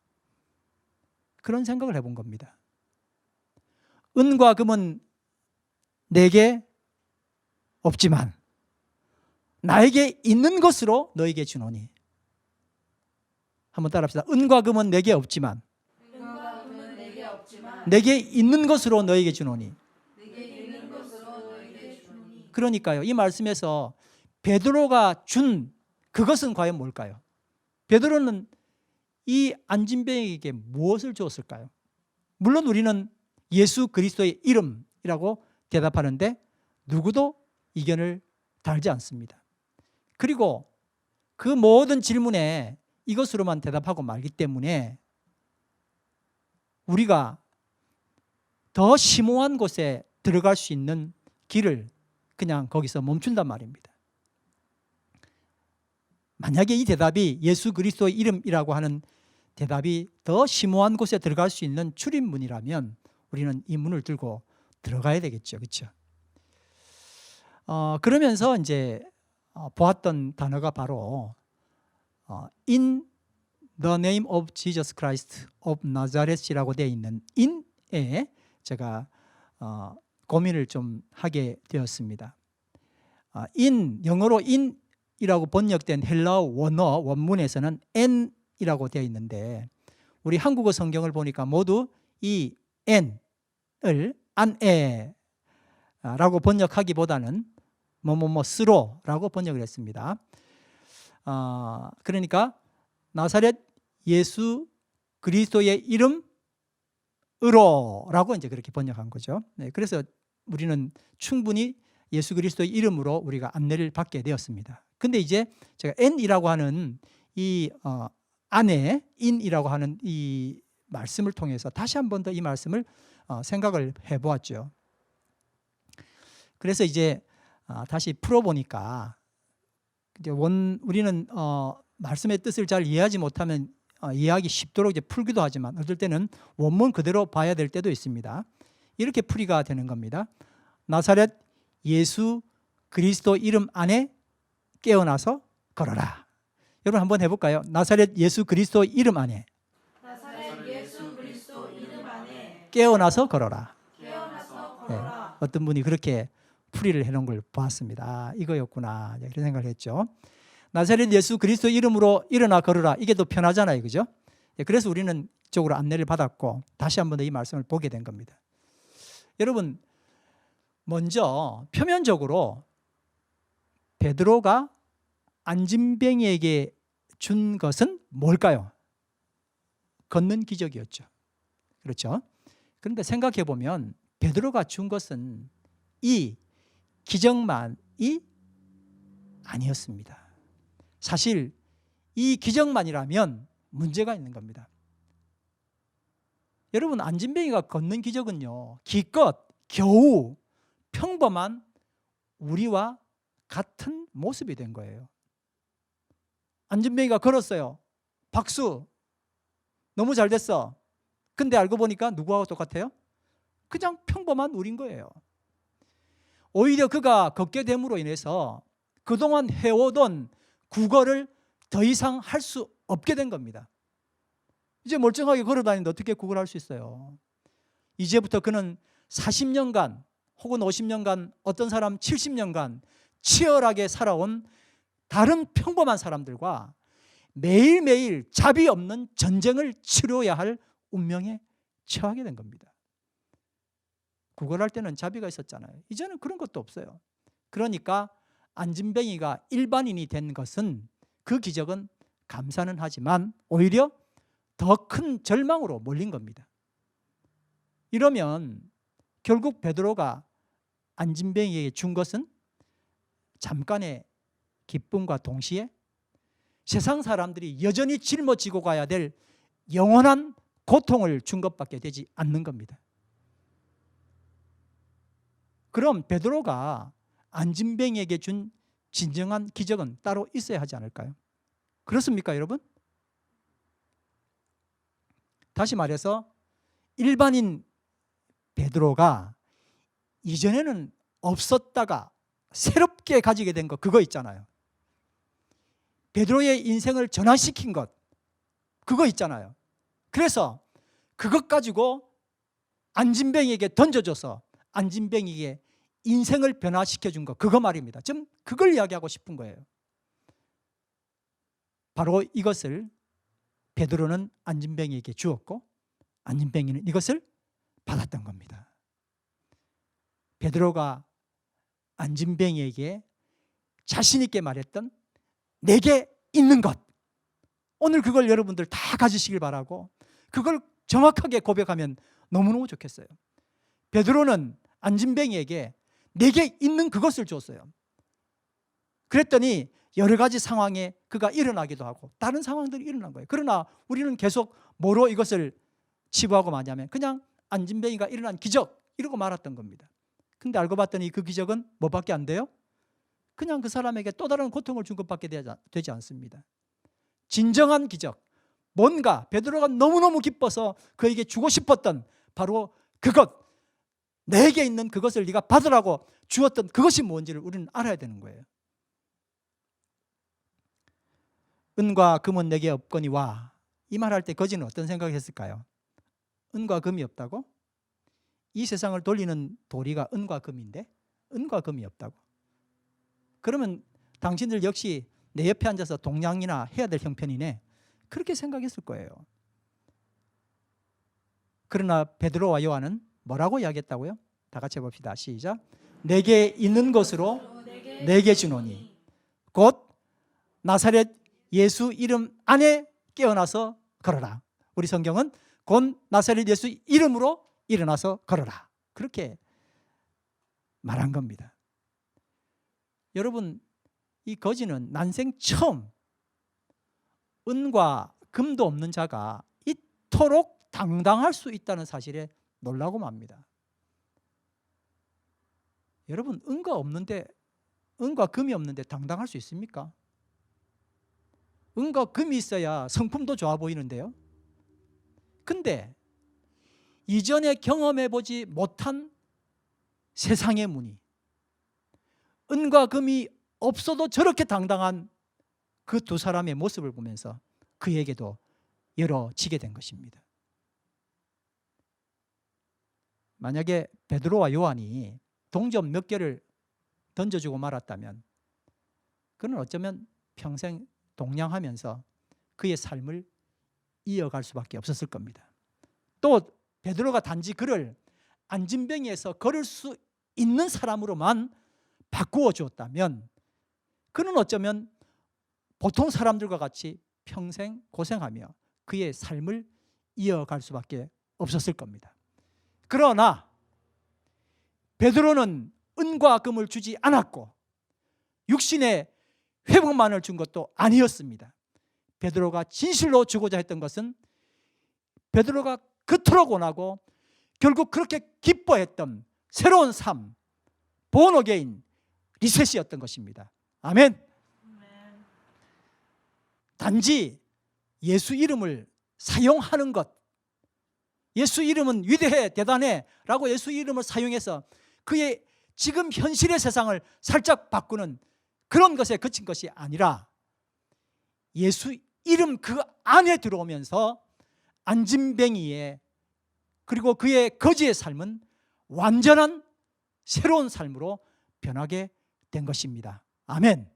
그런 생각을 해본 겁니다. 은과 금은 내게 없지만 나에게 있는 것으로 너에게 주노니. 한번 따라합시다. 은과 금은 내게 없지만 은과 금은 내게 없지만 내게 있는 것으로 너에게 주노니. 내게 있는 것으로 너에게 주노니. 그러니까요, 이 말씀에서 베드로가 준 그것은 과연 뭘까요? 베드로는 이 안진뱅이에게 무엇을 주었을까요? 물론 우리는 예수 그리스도의 이름이라고 대답하는데 누구도 이견을 달지 않습니다. 그리고 그 모든 질문에 이것으로만 대답하고 말기 때문에 우리가 더 심오한 곳에 들어갈 수 있는 길을 그냥 거기서 멈춘단 말입니다. 만약에 이 대답이 예수 그리스도의 이름이라고 하는 대답이 더 심오한 곳에 들어갈 수 있는 출입문이라면 우리는 이 문을 들고 들어가야 되겠죠. 그렇죠? 그러면서 이제 보았던 단어가 바로 In the name of Jesus Christ of Nazareth이라고 되어 있는 in에 제가 고민을 좀 하게 되었습니다. in, 영어로 in이라고 번역된 헬라어 원어 원문에서는 n이라고 되어 있는데 우리 한국어 성경을 보니까 모두 이 n을 안에라고 번역하기보다는 스로라고 번역을 했습니다. 그러니까 나사렛 예수 그리스도의 이름으로라고 이제 그렇게 번역한 거죠. 네, 그래서 우리는 충분히 예수 그리스도의 이름으로 우리가 안내를 받게 되었습니다. 근데 이제 제가 n이라고 하는 이 안에 in이라고 하는 이 말씀을 통해서 다시 한 번 더 이 말씀을 생각을 해보았죠. 그래서 이제 다시 풀어보니까 이제 우리는 말씀의 뜻을 잘 이해하지 못하면 이해하기 쉽도록 이제 풀기도 하지만 어떨 때는 원문 그대로 봐야 될 때도 있습니다. 이렇게 풀이가 되는 겁니다. 나사렛 예수 그리스도 이름 안에 깨어나서 걸어라. 여러분 한번 해볼까요? 나사렛 예수 그리스도 이름 안에 나사렛 예수 그리스도 이름 안에 깨어나서 걸어라. 깨어나서 네, 걸어라. 어떤 분이 그렇게 풀이를 해놓은 걸 보았습니다. 이거였구나 이런 생각을 했죠. 나사렛 예수 그리스도 이름으로 일어나 걸어라. 이게 더 편하잖아요, 그죠? 그래서 우리는 이쪽으로 안내를 받았고 다시 한 번 더 이 말씀을 보게 된 겁니다. 여러분, 먼저 표면적으로 베드로가 안진뱅이에게 준 것은 뭘까요? 걷는 기적이었죠. 그렇죠? 그런데 생각해 보면 베드로가 준 것은 이 기적만이 아니었습니다. 사실 이 기적만이라면 문제가 있는 겁니다. 여러분, 안진뱅이가 걷는 기적은요, 기껏 겨우 평범한 우리와 같은 모습이 된 거예요. 안진뱅이가 걸었어요. 박수. 너무 잘 됐어. 근데 알고 보니까 누구하고 똑같아요? 그냥 평범한 우리인 거예요. 오히려 그가 걷게 됨으로 인해서 그동안 해오던 구걸을 더 이상 할 수 없게 된 겁니다. 이제 멀쩡하게 걸어다니는데 어떻게 구걸할 수 있어요? 이제부터 그는 40년간 혹은 50년간 어떤 사람 70년간 치열하게 살아온 다른 평범한 사람들과 매일매일 자비 없는 전쟁을 치러야 할 운명에 처하게 된 겁니다. 구걸할 때는 자비가 있었잖아요. 이제는 그런 것도 없어요. 그러니까 안진뱅이가 일반인이 된 것은 그 기적은 감사는 하지만 오히려 더 큰 절망으로 몰린 겁니다. 이러면 결국 베드로가 안진뱅이에게 준 것은 잠깐의 기쁨과 동시에 세상 사람들이 여전히 짊어지고 가야 될 영원한 고통을 준 것밖에 되지 않는 겁니다. 그럼 베드로가 안진뱅이에게 준 진정한 기적은 따로 있어야 하지 않을까요? 그렇습니까, 여러분? 다시 말해서 일반인 베드로가 이전에는 없었다가 새롭게 가지게 된 것, 그거 있잖아요. 베드로의 인생을 전환시킨 것, 그거 있잖아요. 그래서 그것 가지고 안진뱅이에게 던져줘서 안진뱅이에게 인생을 변화시켜 준 것, 그거 말입니다. 지금 그걸 이야기하고 싶은 거예요. 바로 이것을 베드로는 안진뱅이에게 주었고 안진뱅이는 이것을 받았던 겁니다. 베드로가 안진뱅이에게 자신 있게 말했던 내게 있는 것, 오늘 그걸 여러분들 다 가지시길 바라고 그걸 정확하게 고백하면 너무너무 좋겠어요. 베드로는 안진뱅이에게 내게 있는 그것을 줬어요. 그랬더니 여러 가지 상황에 그가 일어나기도 하고 다른 상황들이 일어난 거예요. 그러나 우리는 계속 뭐로 이것을 치부하고 마냐면 그냥 안진뱅이가 일어난 기적 이러고 말았던 겁니다. 근데 알고 봤더니 그 기적은 뭐밖에 안 돼요? 그냥 그 사람에게 또 다른 고통을 준 것밖에 되지 않습니다. 진정한 기적, 뭔가 베드로가 너무너무 기뻐서 그에게 주고 싶었던 바로 그것, 내게 있는 그것을 네가 받으라고 주었던 그것이 뭔지를 우리는 알아야 되는 거예요. 은과 금은 내게 없거니와, 이 말할 때 거지는 어떤 생각을 했을까요? 은과 금이 없다고? 이 세상을 돌리는 도리가 은과 금인데 은과 금이 없다고? 그러면 당신들 역시 내 옆에 앉아서 동냥이나 해야 될 형편이네, 그렇게 생각했을 거예요. 그러나 베드로와 요한은 뭐라고 이야기했다고요? 다 같이 해봅시다. 시작. 내게 있는 것으로 내게 주노니 곧 나사렛 예수 이름 안에 깨어나서 걸어라. 우리 성경은 곧 나사렛 예수 이름으로 일어나서 걸어라, 그렇게 말한 겁니다. 여러분, 이 거지는 난생 처음 은과 금도 없는 자가 이토록 당당할 수 있다는 사실에 놀라고 맙니다. 여러분, 은과 금이 없는데 당당할 수 있습니까? 은과 금이 있어야 성품도 좋아 보이는데요. 근데 이전에 경험해보지 못한 세상의 문의, 은과 금이 없어도 저렇게 당당한 그 두 사람의 모습을 보면서 그에게도 열어지게 된 것입니다. 만약에 베드로와 요한이 동전 몇 개를 던져주고 말았다면 그는 어쩌면 평생 동냥하면서 그의 삶을 이어갈 수밖에 없었을 겁니다. 또 베드로가 단지 그를 안진뱅이에서 걸을 수 있는 사람으로만 바꾸어 주었다면 그는 어쩌면 보통 사람들과 같이 평생 고생하며 그의 삶을 이어갈 수밖에 없었을 겁니다. 그러나 베드로는 은과 금을 주지 않았고 육신의 회복만을 준 것도 아니었습니다. 베드로가 진실로 주고자 했던 것은 베드로가 그토록 원하고 결국 그렇게 기뻐했던 새로운 삶, born again, 리셋이었던 것입니다. 아멘. 단지 예수 이름을 사용하는 것, 예수 이름은 위대해, 대단해 라고 예수 이름을 사용해서 그의 지금 현실의 세상을 살짝 바꾸는 그런 것에 그친 것이 아니라 예수 이름 그 안에 들어오면서 안진뱅이의 그리고 그의 거지의 삶은 완전한 새로운 삶으로 변하게 된 것입니다. 아멘.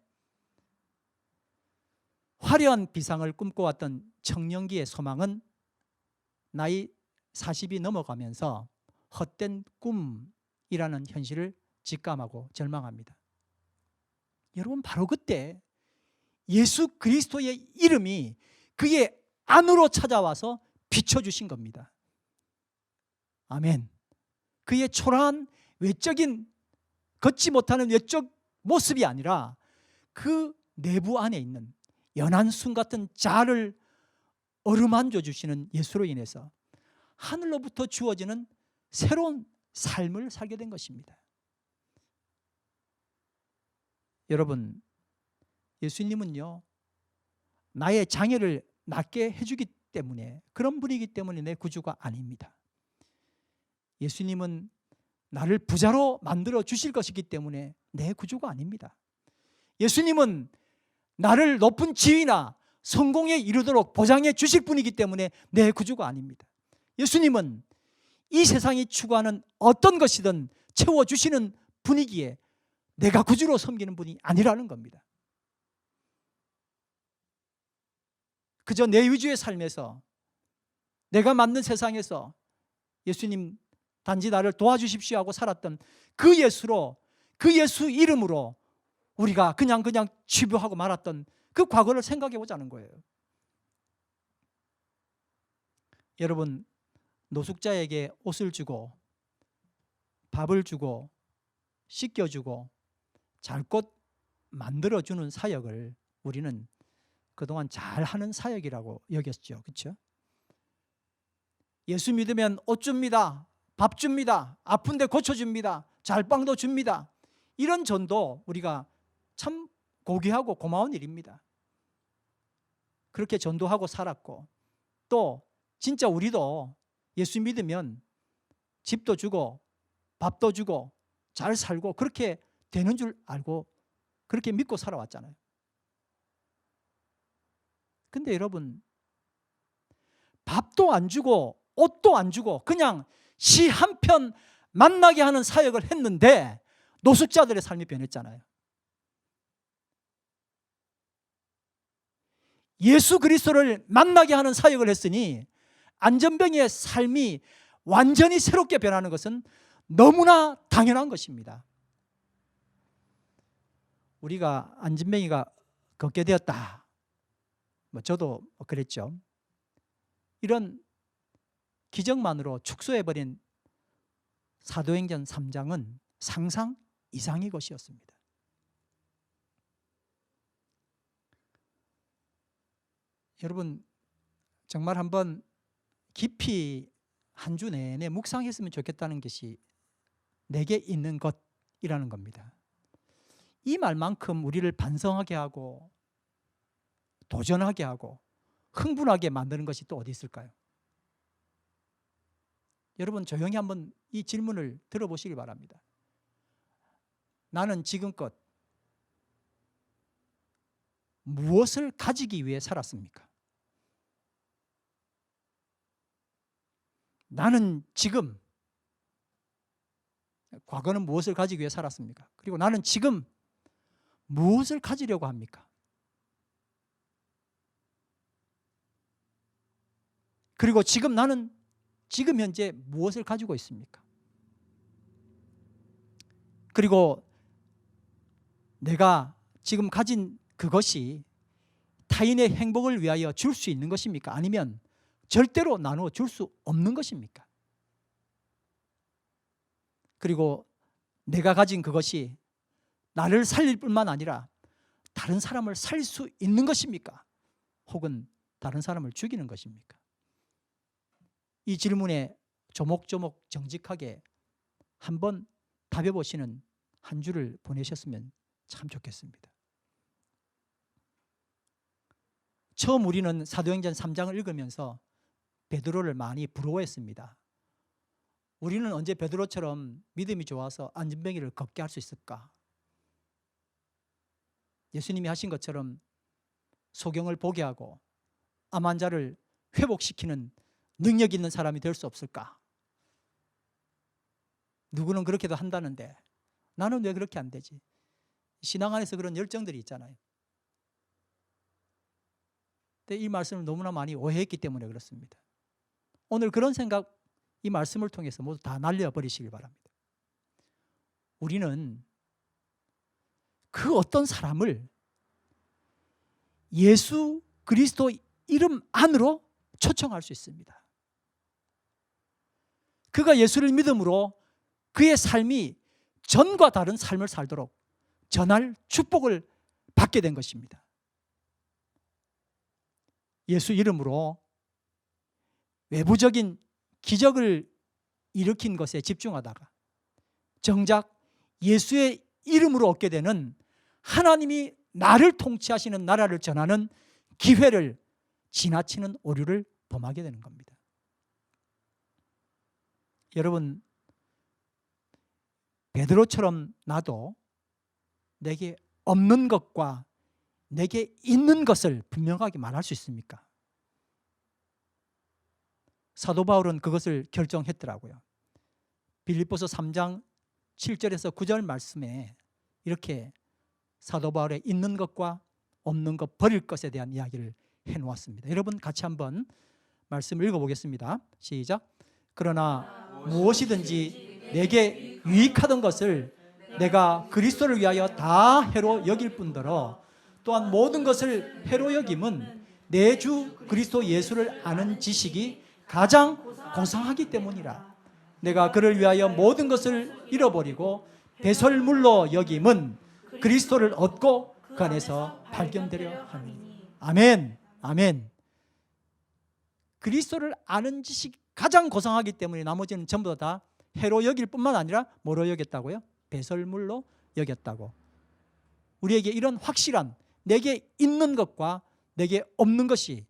화려한 비상을 꿈꿔왔던 청년기의 소망은 나이 40이 넘어가면서 헛된 꿈이라는 현실을 직감하고 절망합니다. 여러분, 바로 그때 예수 그리스도의 이름이 그의 안으로 찾아와서 비춰주신 겁니다. 아멘. 그의 초라한 외적인 걷지 못하는 외적 모습이 아니라 그 내부 안에 있는 연한순 같은 자아를 어루만져 주시는 예수로 인해서 하늘로부터 주어지는 새로운 삶을 살게 된 것입니다. 여러분, 예수님은요, 나의 장애를 낫게 해주기 때문에, 그런 분이기 때문에 내 구주가 아닙니다. 예수님은 나를 부자로 만들어 주실 것이기 때문에 내 구주가 아닙니다. 예수님은 나를 높은 지위나 성공에 이르도록 보장해 주실 분이기 때문에 내 구주가 아닙니다. 예수님은 이 세상이 추구하는 어떤 것이든 채워주시는 분이기에 내가 구주로 섬기는 분이 아니라는 겁니다. 그저 내 위주의 삶에서, 내가 맞는 세상에서 예수님 단지 나를 도와주십시오 하고 살았던 그 예수로, 그 예수 이름으로 우리가 그냥 치부하고 말았던 그 과거를 생각해 보자는 거예요. 여러분, 노숙자에게 옷을 주고 밥을 주고 씻겨주고 잘 곳 만들어주는 사역을 우리는 그동안 잘하는 사역이라고 여겼죠. 그렇죠? 예수 믿으면 옷 줍니다. 밥 줍니다. 아픈데 고쳐줍니다. 잘빵도 줍니다. 이런 전도 우리가 참 고귀하고 고마운 일입니다. 그렇게 전도하고 살았고, 또 진짜 우리도 예수 믿으면 집도 주고 밥도 주고 잘 살고 그렇게 되는 줄 알고 그렇게 믿고 살아왔잖아요. 근데 여러분, 밥도 안 주고 옷도 안 주고 그냥 시 한 편 만나게 하는 사역을 했는데 노숙자들의 삶이 변했잖아요. 예수 그리스도를 만나게 하는 사역을 했으니 안전병의 삶이 완전히 새롭게 변하는 것은 너무나 당연한 것입니다. 우리가 안전병이가 걷게 되었다, 저도 그랬죠. 이런 기적만으로 축소해버린 사도행전 3장은 상상 이상의 것이었습니다. 여러분, 정말 한번 깊이 한 주 내내 묵상했으면 좋겠다는 것이 내게 있는 것이라는 겁니다. 이 말만큼 우리를 반성하게 하고 도전하게 하고 흥분하게 만드는 것이 또 어디 있을까요? 여러분, 조용히 한번 이 질문을 들어보시기 바랍니다. 나는 지금껏 무엇을 가지기 위해 살았습니까? 나는 지금, 과거는 무엇을 가지기 위해 살았습니까? 그리고 나는 지금 무엇을 가지려고 합니까? 그리고 지금 나는 지금 현재 무엇을 가지고 있습니까? 그리고 내가 지금 가진 그것이 타인의 행복을 위하여 줄 수 있는 것입니까? 아니면 절대로 나누어 줄 수 없는 것입니까? 그리고 내가 가진 그것이 나를 살릴 뿐만 아니라 다른 사람을 살릴 수 있는 것입니까? 혹은 다른 사람을 죽이는 것입니까? 이 질문에 조목조목 정직하게 한번 답해 보시는 한 주를 보내셨으면 참 좋겠습니다. 처음 우리는 사도행전 3장을 읽으면서 베드로를 많이 부러워했습니다. 우리는 언제 베드로처럼 믿음이 좋아서 안전병이를 걷게 할 수 있을까? 예수님이 하신 것처럼 소경을 보게 하고 암 환자를 회복시키는 능력 있는 사람이 될 수 없을까? 누구는 그렇게도 한다는데 나는 왜 그렇게 안 되지? 신앙 안에서 그런 열정들이 있잖아요. 근데 이 말씀을 너무나 많이 오해했기 때문에 그렇습니다. 오늘 그런 생각, 이 말씀을 통해서 모두 다 날려버리시길 바랍니다. 우리는 그 어떤 사람을 예수 그리스도 이름 안으로 초청할 수 있습니다. 그가 예수를 믿음으로 그의 삶이 전과 다른 삶을 살도록 전할 축복을 받게 된 것입니다. 예수 이름으로 외부적인 기적을 일으킨 것에 집중하다가 정작 예수의 이름으로 얻게 되는 하나님이 나를 통치하시는 나라를 전하는 기회를 지나치는 오류를 범하게 되는 겁니다. 여러분, 베드로처럼 나도 내게 없는 것과 내게 있는 것을 분명하게 말할 수 있습니까? 사도 바울은 그것을 결정했더라고요. 빌립보서 3장 7절에서 9절 말씀에 이렇게 사도 바울의 있는 것과 없는 것, 버릴 것에 대한 이야기를 해놓았습니다. 여러분 같이 한번 말씀을 읽어보겠습니다. 시작. 그러나 무엇이든지 내게 유익하던 것을 내가 그리스도를 위하여 다 해로 여길 뿐더러 또한 모든 것을 해로 여김은 내 주 그리스도 예수를 아는 지식이 가장 고상하기 때문이라. 내가 그를 위하여 모든 것을 잃어버리고 배설물로 여김은 그리스도를 얻고 그 안에서 발견되려 하니. 아멘. 아멘. 그리스도를 아는 지식이 가장 고상하기 때문에 나머지는 전부 다 해로 여길 뿐만 아니라 뭐로 여겼다고요? 배설물로 여겼다고. 우리에게 이런 확실한 내게 있는 것과 내게 없는 것이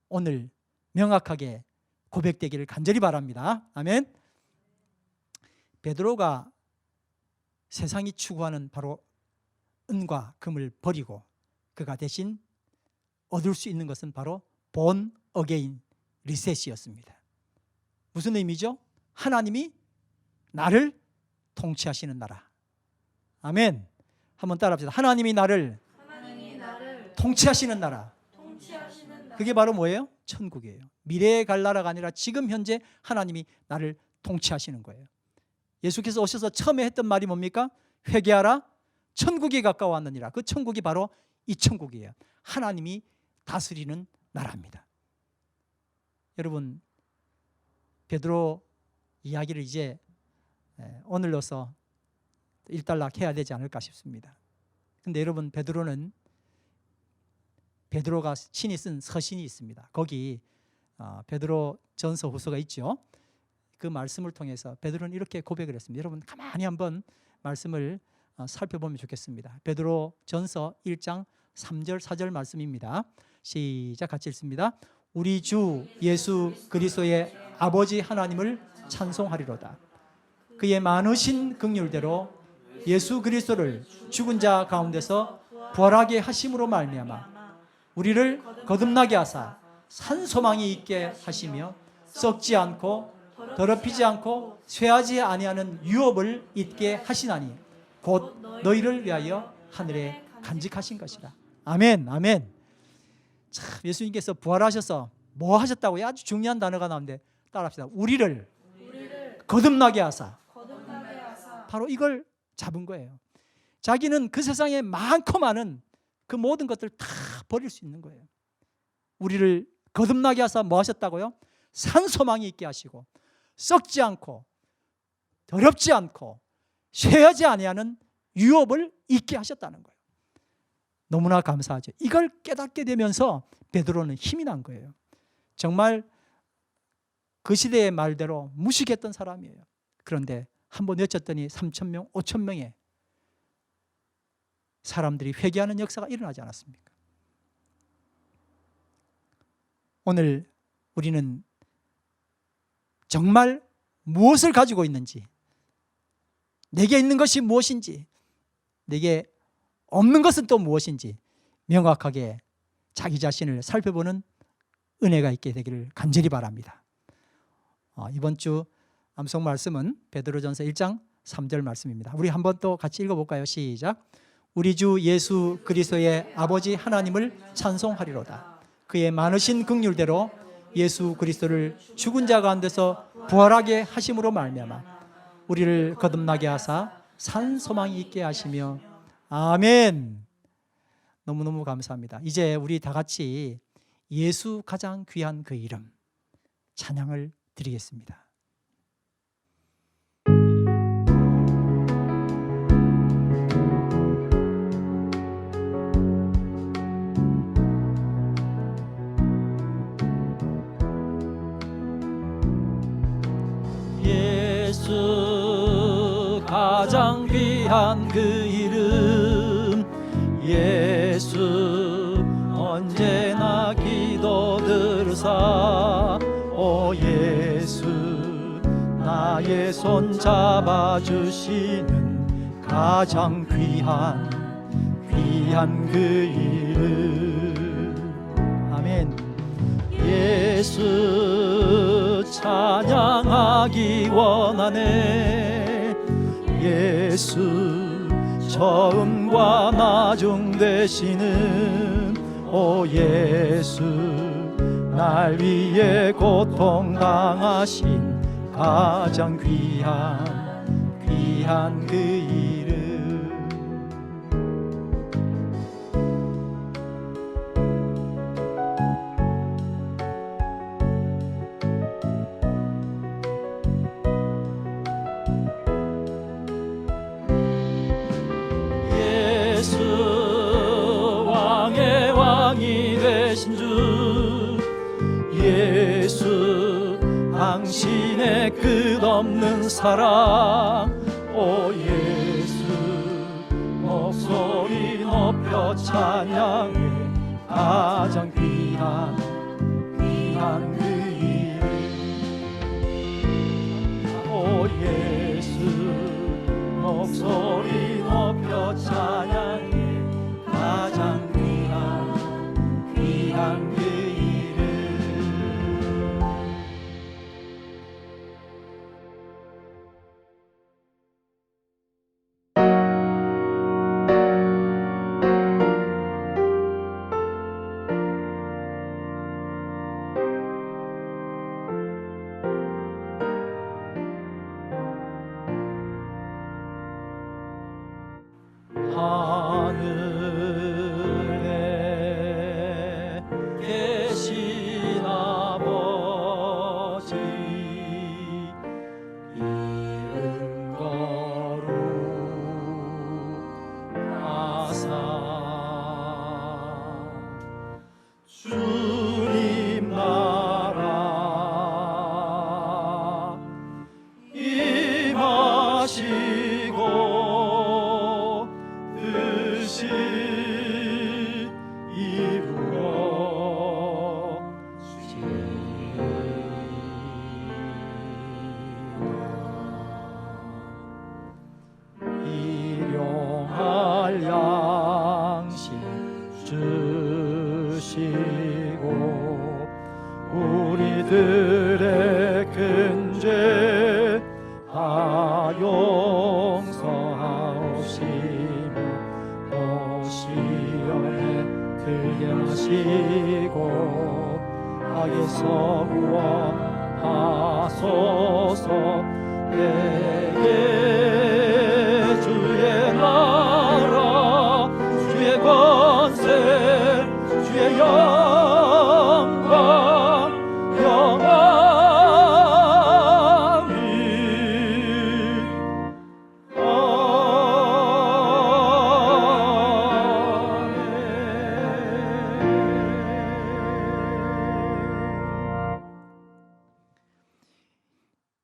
오늘 명확하게 고백되기를 간절히 바랍니다. 아멘. 베드로가 세상이 추구하는 바로 은과 금을 버리고 그가 대신 얻을 수 있는 것은 바로 본 어게인 리셋이었습니다. 무슨 의미죠? 하나님이 나를 통치하시는 나라. 아멘. 한번 따라합시다. 하나님이 나를 통치하시는 나라. 그게 바로 뭐예요? 천국이에요. 미래에 갈 나라가 아니라 지금 현재 하나님이 나를 통치하시는 거예요. 예수께서 오셔서 처음에 했던 말이 뭡니까? 회개하라, 천국이 가까워왔느니라. 그 천국이 바로 이 천국이에요. 하나님이 다스리는 나라입니다. 여러분, 베드로 이야기를 이제 오늘로서 일단락 해야 되지 않을까 싶습니다. 근데 여러분, 베드로가 친히 쓴 서신이 있습니다. 거기 베드로 전서 후서가 있죠. 그 말씀을 통해서 베드로는 이렇게 고백을 했습니다. 여러분 가만히 한번 말씀을 살펴보면 좋겠습니다. 베드로 전서 1장 3절 4절 말씀입니다. 시작, 같이 읽습니다. 우리 주 예수 그리스도의 아버지 하나님을 찬송하리로다. 그의 많으신 긍휼대로 예수 그리스도를 죽은 자 가운데서 부활하게 하심으로 말미암아 우리를 거듭나게 하사 산 소망이 있게 하시며 썩지 않고 더럽히지 않고 쇠하지 아니하는 유업을 잊게 하시나니 곧 너희를 위하여 하늘에 간직하신 것이라. 아멘. 아멘. 참, 예수님께서 부활하셔서 뭐 하셨다고요? 아주 중요한 단어가 나오는데 따라합시다. 우리를 거듭나게 하사. 바로 이걸 잡은 거예요. 자기는 그 세상에 많고 많은 그 모든 것들 다 버릴 수 있는 거예요. 우리를 거듭나게 하사 뭐 하셨다고요? 산 소망이 있게 하시고 썩지 않고 더럽지 않고 쇠하지 아니하는 유업을 잊게 하셨다는 거예요. 너무나 감사하죠. 이걸 깨닫게 되면서 베드로는 힘이 난 거예요. 정말 그 시대의 말대로 무식했던 사람이에요. 그런데 한번 외쳤더니 3,000명, 5,000명의 사람들이 회개하는 역사가 일어나지 않았습니까? 오늘 우리는 정말 무엇을 가지고 있는지, 내게 있는 것이 무엇인지, 내게 없는 것은 또 무엇인지 명확하게 자기 자신을 살펴보는 은혜가 있게 되기를 간절히 바랍니다. 이번 주 암송 말씀은 베드로전서 1장 3절 말씀입니다. 우리 한번 또 같이 읽어볼까요? 시작. 우리 주 예수 그리스도의 아버지 하나님을 찬송하리로다. 그의 많으신 긍휼대로 예수 그리스도를 죽은 자 가운데서 부활하게 하심으로 말미암아 우리를 거듭나게 하사 산 소망이 있게 하시며. 아멘. 너무너무 감사합니다. 이제 우리 다 같이 예수 가장 귀한 그 이름 찬양을 드리겠습니다. 예수 가장 귀한 그 이름 예수 언제나 기도 들으사 오 예수 나의 손 잡아주시는 가장 귀한 그 이름 아멘. 예수 찬양하기 원하네 예수 처음과 나중 되시는 오 예수 날 위해 고통당하신 가장 귀한 그 이름 왕의 왕이 되신 주 예수 당신의 끝없는 사랑 오 예수 목소리 높여 찬양해 가장 귀한 그 이름 오 예수 목소리 높여 찬양해 가장 귀한 그 이름 하늘에 계신 아버지 이름 거룩하사 주님 나라 임하시고 뜻이 이루어지리라 일용할 양식 주시고 우리들의 큰 죄 다 용서하옵시며 시험에 들게 하시고 악에서 구원하소서 내게 주의 나라 주의 권세 주의 영광 영원히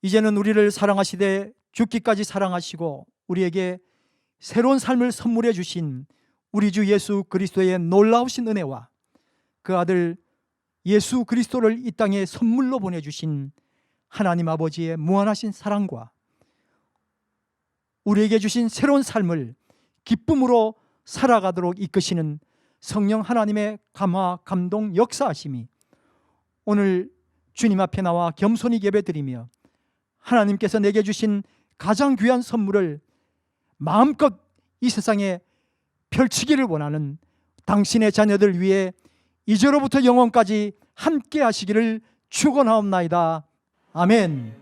이제는 우리를 사랑하시되 죽기까지 사랑하시고 우리에게 새로운 삶을 선물해 주신 우리 주 예수 그리스도의 놀라우신 은혜와 그 아들 예수 그리스도를 이 땅에 선물로 보내주신 하나님 아버지의 무한하신 사랑과 우리에게 주신 새로운 삶을 기쁨으로 살아가도록 이끄시는 성령 하나님의 감화, 감동, 역사하심이 오늘 주님 앞에 나와 겸손히 예배드리며 하나님께서 내게 주신 가장 귀한 선물을 마음껏 이 세상에 펼치기를 원하는 당신의 자녀들 위해 이제로부터 영원까지 함께 하시기를 축원하옵나이다. 아멘.